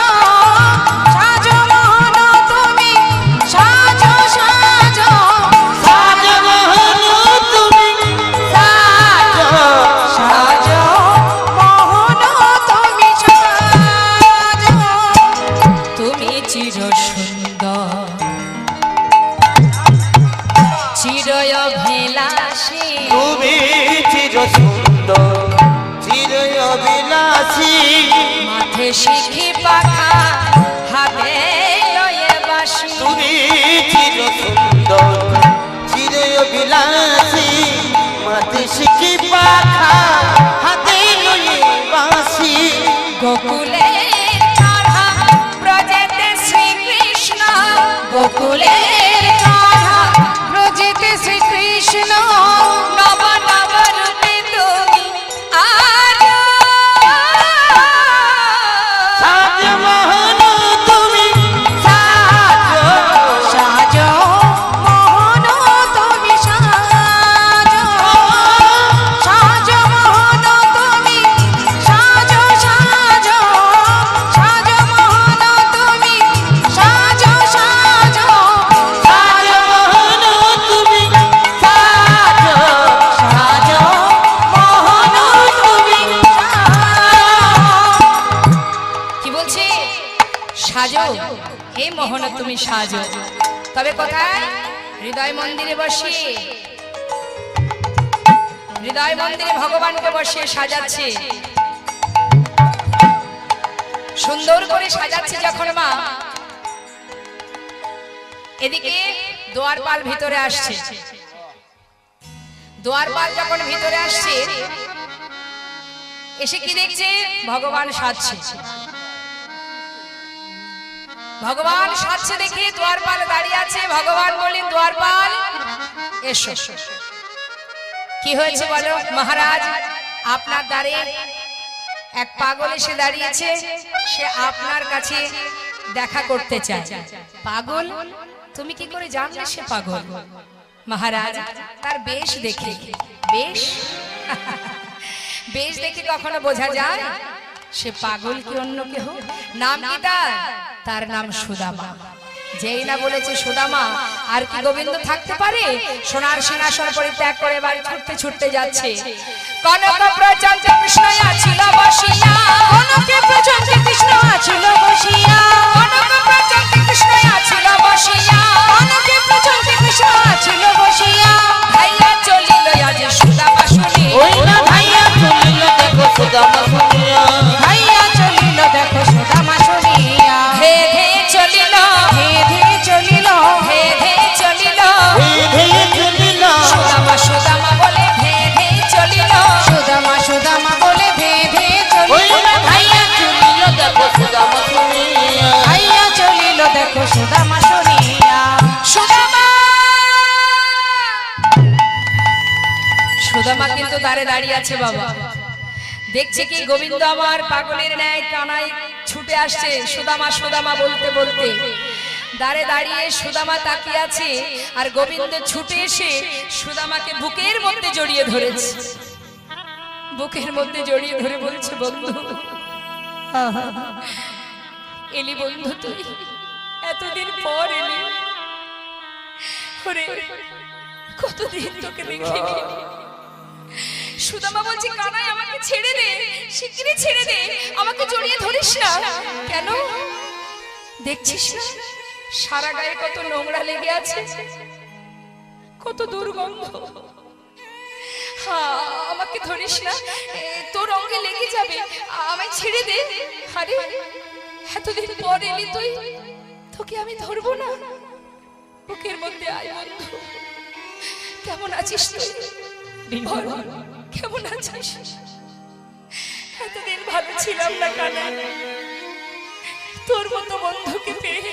সাজো মোহন তুমি সাজো, সাজো, সাজো মোহন তুমি সাজো, সাজো মোহন তুমি সাজো। তুমি চির সুন্দর চিরয় অভিলাষী, তুমি চির সুন্দর চির অবিলাসী, মাথে শিখি পাখা হাতে লয়ে বাঁশি। তুমি চির সুন্দর চির অবিলাসী, মাথে শিখি পাখা হাতে লয়ে বাঁশি। গোকুলের কাঢ়া ব্রজেতে শ্রীকৃষ্ণ, গোকুলের কাঢ়া ব্রজেতে শ্রীকৃষ্ণ, নব নব রূপে তুমি আজ। সাজো মোহন তুমি সাজো, সাজো মোহন তুমি সাজো, সাজো মোহন তুমি সাজো, সাজো, সাজো মোহন তুমি সাজো, সাজো, সাজো মোহন তুমি সাজো, সাজো মোহন তুমি কি বলছে? সাজো হে মোহন তুমি সাজো। তবে কোথায়? হৃদয় মন্দিরে বসিয়ে, হৃদয় মন্দিরে ভগবানকে বসিয়ে সাজাচ্ছে, সুন্দর করে সাজাচ্ছে যখন মা, এদিকে দ্বারপাল ভিতরে আসছে। দ্বারপাল যখন ভিতরে আসছে, এসে কি দেখছে? ভগবান সাজছে। ভগবান সাজছে দেখে দ্বারপাল দাঁড়িয়ে আছে। ভগবান বলেন, দ্বারপাল এসো। কি হয়েছে বলো মহারাজ? আপনার দ্বারে এক পাগল এসে দাঁড়িয়েছে, সে আপনার কাছে দেখা করতে চায়। পাগল? তুমি কি করে জানলে সে পাগল? মহারাজ তার বেশ দেখে, বেশ বেশ দেখে কখনো বোঝা যায় সে পাগল কি অন্য কেহ? নাম কি তার? তার নাম সুদামা। যেই না বলেছে সুদামা, আর কি গোবিন্দ থাকতে পারে? সোনার সিংহাসন পরিত্যাগ করে বাড়ি ছুটতে ছুটতে যাচ্ছে। কনক প্রচণ্ড কৃষ্ণ ছিল বসিয়া, কনকে প্রচণ্ড কৃষ্ণ ছিল বসিয়া, কনক প্রচণ্ড কৃষ্ণ ছিল বসিয়া, কনকে প্রচণ্ড কৃষ্ণ ছিল বসিয়া। ভাইয়া চলিল আজ সুদামা শুনি, ওই না ভাইয়া চলিল দেখো সুদামা শুনিয়া, ভাইয়া চলিল দেখো সুদামা শুনিয়া, ধে ধে চলিল, ধে ধে চলিল, ধে ধে চলিল, সুদামা কিন্তু দাঁড়ে দাঁড়িয়ে আছে বাবা। দেখছে কি গোবিন্দ আমার পাগলের ন্যায় কানাই ছুটে আসছে সুদামা সুদামা বলতে বলতে। দাঁড়ে দাঁড়িয়ে সুদামা তাকিয়ে আছে আর গোবিন্দ ছুটে এসে সুদামাকে বুকের মধ্যে জড়িয়ে ধরেছে। বুকের মধ্যে জড়িয়ে ধরে বলছে, বন্ধু এলি বন্ধু, তুই এতদিন পর এলি। ওরে কতদিন তোকে দেখিনি। সুদামা বলছে, কানাই আমাকে ছেড়ে দে, শিগগিরই ছেড়ে দে, আমাকে জড়িয়ে ধরিস না। কেন দেখছিস না সারা গায়ে কত নোংরা লেগে আছে, কত দুর্গন্ধ। হ্যাঁ আমাকে ধরিস না, তোর অঙ্গে লেগে যাবে, আমায় ছেড়ে দে। আরে এতদিন পর এলি তুই, তোকে আমি ধরবো না? বুকের মধ্যে আয় বন্ধু। কেমন আছিস তুই? বল, কেমন আছিস? এতদিন ভালো ছিলাম না কানাই, তোর মতো বন্ধুকে পেয়ে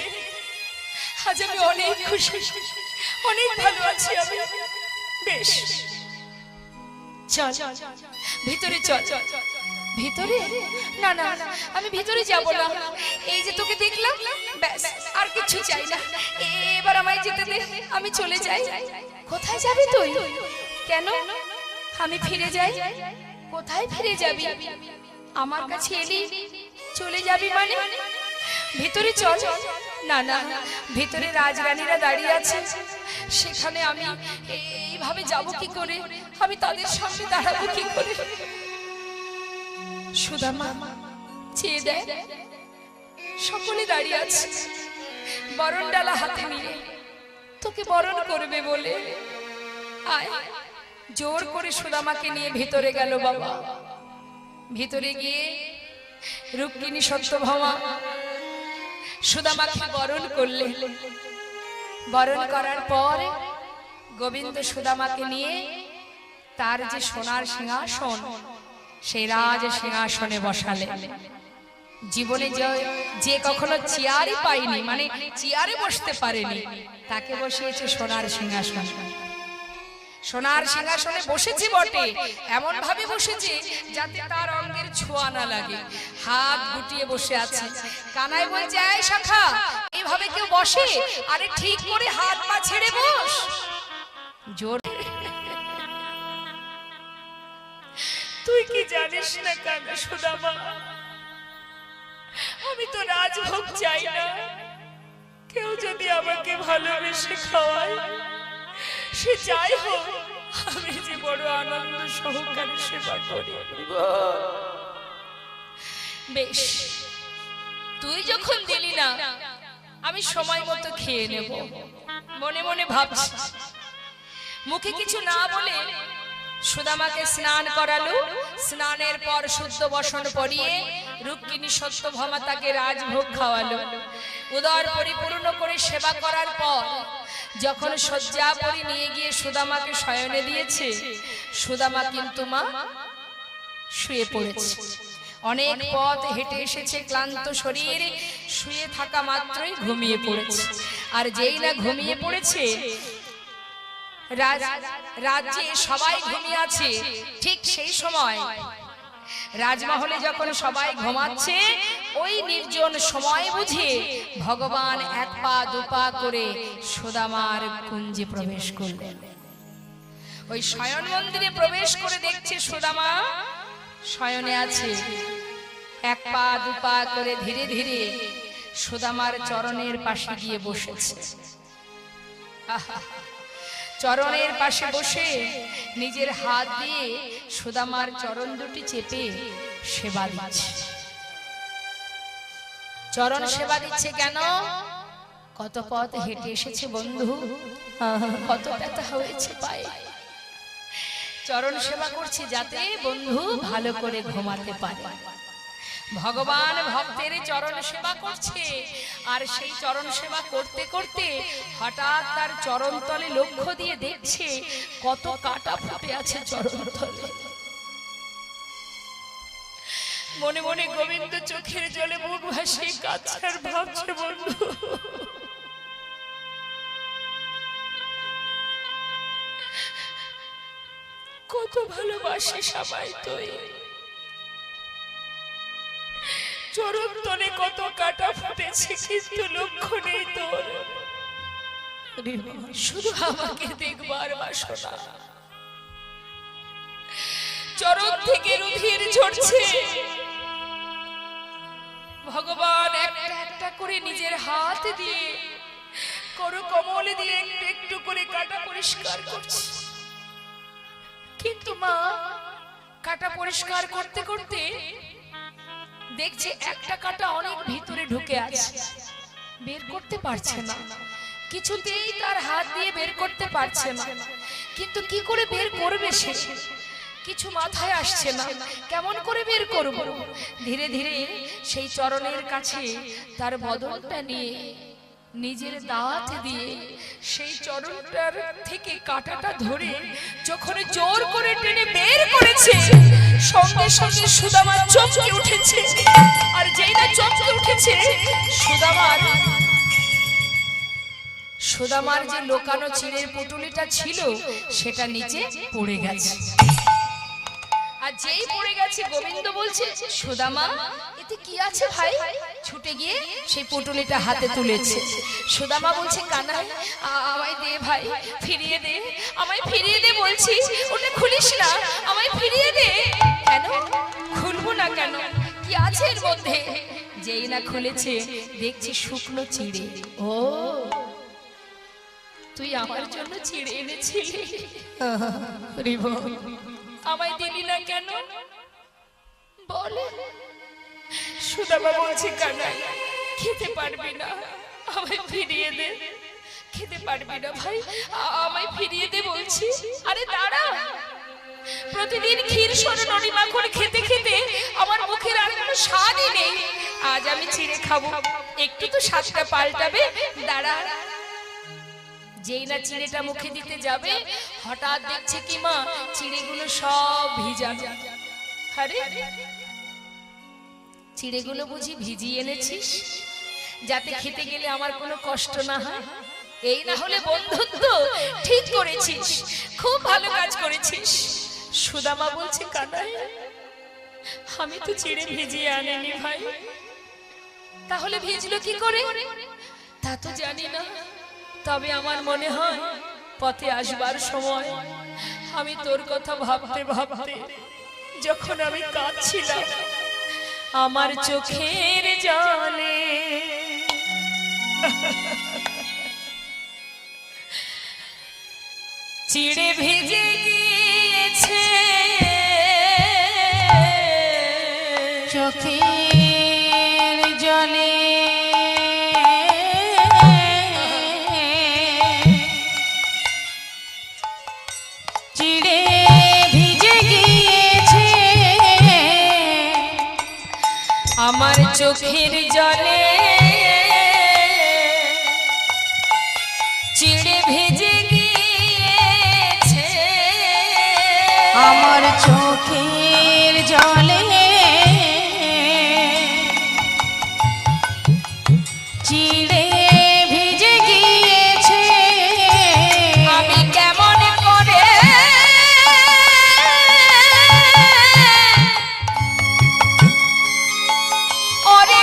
আজ আমি অনেক খুশি, অনেক ভালো আছি আমি। বেশ চল ভিতরে চল। ভিতরে? না না আমি ভিতরে যাব না, এই যে তোকে দেখলাম ব্যাস, আর কিছু চাই না। এবার আমায় যেতে দে, আমি চলে যাই। কোথায় যাবি তুই? কেন আমি ফিরে যাই? কোথায় ফিরে যাবি? আমার কাছে এলি চলে যাবি মানে? ভিতরে চল। না না ভিতরে রাজরানীরা দাঁড়িয়ে আছে, সেখানে আমি এইভাবে যাব কি করে? আমি তাদের সামনে দাঁড়াবো কি করে? সুদামা চেয়ে দেয়, সকলে দাঁড়িয়ে আছে বরণ ডালা হাতে নিয়ে, তোকে বরণ করবে বলে। আয়, জোর করে সুদামাকে নিয়ে ভিতরে গেল বাবা। ভিতরে গিয়ে রুক্মিণী সত্যভামা সুদামাকে বরণ করলে। বরণ করার পর গোবিন্দ সুদামাকে নিয়ে তার যে সোনার সিংহাসন, সেই রাজ সিংহাসনে বসালে। জীবনে যে কখনো চেয়ারই পায়নি, মানে চেয়ারে বসতে পারেনি, তাকে বসিয়েছে সোনার সিংহাসন। সোনার সিংহাসনে বসেছে বটে, এমন ভাবে বসেছে যাতে তার অঙ্গের ছোঁয়া না লাগে, হাত গুটিয়ে বসে আছে। কানাই বলছে, এই শাখা, এইভাবে কেউ বসে? আরে ঠিক করে হাত পা ছেড়ে বস। জোর তুই কি জানিস না কানা সুদামা, আমি তো রাজভোগ চাই না। কেউ যদি আমাকে ভালোবেসে খাওয়ায়, সে যাই হোক, আমি যে বড় আনন্দ সহকারে সেবা করি। বেশ, তুই যখন দিলি না, আমি সময় মতো খেয়ে নেব। মনে মনে ভাবছি। মুখে কিছু না বলে সুদামাকে স্নান করালো। স্নানের পর শুদ্ধ বসন পরিয়ে রুক্মিণী সত্যভামা তাকে রাজভোগ খাওয়ালো। উদর পরিপূর্ণ করে সেবা করার পর যখন শয্যা পরি নিয়ে গিয়ে সুদামাকে শয়নে দিয়েছে, সুদামা কিন্তু মা শুয়ে পড়েছে। অনেক পথ হেঁটে এসেছে, ক্লান্ত শরীর, শুয়ে থাকা মাত্রই ঘুমিয়ে পড়েছে। আর যেই না ঘুমিয়ে পড়েছে, রাজ্যে সবাই ঘুমিয়ে আছে, ঠিক সেই সময় রাজমহলে যখন সবাই ঘুমাচ্ছে, ওই নির্জন সময় বুঝে ভগবান এক পা দুপা করে সুদামার কুঞ্জে প্রবেশ করলেন। ওই শয়ন মন্দিরে প্রবেশ করে দেখছে সুদামা শয়নে আছে। এক পা দুপা করে ধীরে ধীরে সুদামার চরণের পাশে গিয়ে বসেছে। চরণের পাশে বসে নিজের হাত দিয়ে সুদামার চরণ দুটি চেপে সেবা দিচ্ছে। চরণ সেবা দিচ্ছে কেন? কত পথ হেঁটে এসেছে বন্ধু, কত ব্যথা হয়েছে পায়ে। চরণ সেবা করছে যাতে বন্ধু ভালো করে ঘুমাতে পারে। ভগবান ভক্তের চরণ সেবা করছে, আর সেই চরণ সেবা করতে করতে হঠাৎ তার চরণ তলে লক্ষ্য দিয়ে দেখছে কত কাটা ফুটে আছে চরণ তলে। মনে মনে গোবিন্দ চোখের জলে মুখ ভাসিয়ে কাঁদছে আর ভাবছে, বন্ধু কত ভালোবাসি সবাই তুই, চরণ তলে কত কাটা ফুটেছে কিন্তু লক্ষ্য নেই তোর, শুধু আমাকে দেখবার বাসনা। চরণ থেকে রুধির ঝরছে, ভগবান একটা একটা করে নিজের হাত দিয়ে করো কমল দিয়ে একটু একটু করে কাটা পরিষ্কার করছে। কিন্তু মা কাটা পরিষ্কার করতে করতে দেখছে একটা কাটা অনেক ভিতরে ঢুকে আছে, বের করতে পারছে না, কিছুতেই তার হাত দিয়ে বের করতে পারছে না। কিন্তু কি করে বের করবে সে, কিছু মাথায় আসছে না, কেমন করে বের করব। ধীরে ধীরে সেই চরণের কাছে তার বদনটা নিয়ে নিজের দাঁত দিয়ে সেই চরণটার থেকে কাঁটাটা ধরে যখন জোর করে টেনে বের করেছে, সঙ্গে সঙ্গে সুদামা চমকে উঠেছে। আর যেই না চমকে উঠেছে, সুদামার যে লোকানো চিড়ের পুটুলিটা ছিল সেটা নিচে পড়ে গেছে। আর যেই পড়ে গেছে, গোবিন্দ বলছে, সুদামা এতে কি আছে ভাই? ছুটে গিয়ে সেই পুটুলিটা হাতে তুলেছে। সুদামা বলছে, কানাই আমায় দে ভাই, ফিরিয়ে দে, আমায় ফিরিয়ে দে বলছি, ওটা খুলিস না, আমায় ফিরিয়ে দে। কেন খুলবো না কেন, কি আছে এর মধ্যে? যেই না খুলেছে দেখছি শুকনো চিড়ে। ও তুই আমার জন্য চিড়ে এনেছিলি, আমায় দিলি না কেন বল? সুদামা বলছে, কানাই খেতে পারবি না, আমায় ফিরিয়ে দে। খেতে পারবি না ভাই, আমায় ফিরিয়ে দে বলছি। আরে দাঁড়া, প্রতিদিন ক্ষীর সর নড়ি মাখন খেতে খেতে আমার মুখের আর কোনো স্বাদই নেই, আজ আমি চিড়ে খাবো, একটু তো স্বাদটা পাল্টাবে, দাঁড়া। যেই না চিড়েটা মুখে দিতে যাবে, হঠাৎ দেখছে কি মা, চিড়েগুলো সব ভিজা। আরে চিড়েগুলো বুঝি ভিজিয়ে এনেছিস যাতে খেতে গেলে আমার কোনো কষ্ট না হয়? এই না হলে বন্ধুত্ব, ঠিক করেছিস, খুব ভালো কাজ করেছিস। সুদামা বলছে, কানাই আমি তো চিড়ে ভিজিয়ে আনিনি ভাই। তাহলে ভিজলো কি করে তা তো জানি না, তবে আমার মনে হয় পথে আসবার সময় আমি তোর কথা ভাবতে ভাবতে যখন আমি কাঁদছিলাম, আমার চোখের জলে চিড়ে ভিজে গিয়েছে, চোখের জলে চিড়ে ভিজে গিয়েছে, আমার চোখের জলে চিড়ে ভিজে গিয়েছে, আমার চোখের জলে চিড়ে ভিজে গিয়েছে। আমি কেমন করে ওরে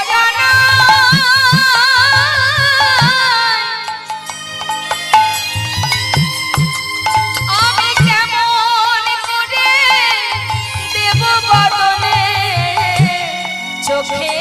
আমি কেমন করে দেব বদলে চোখে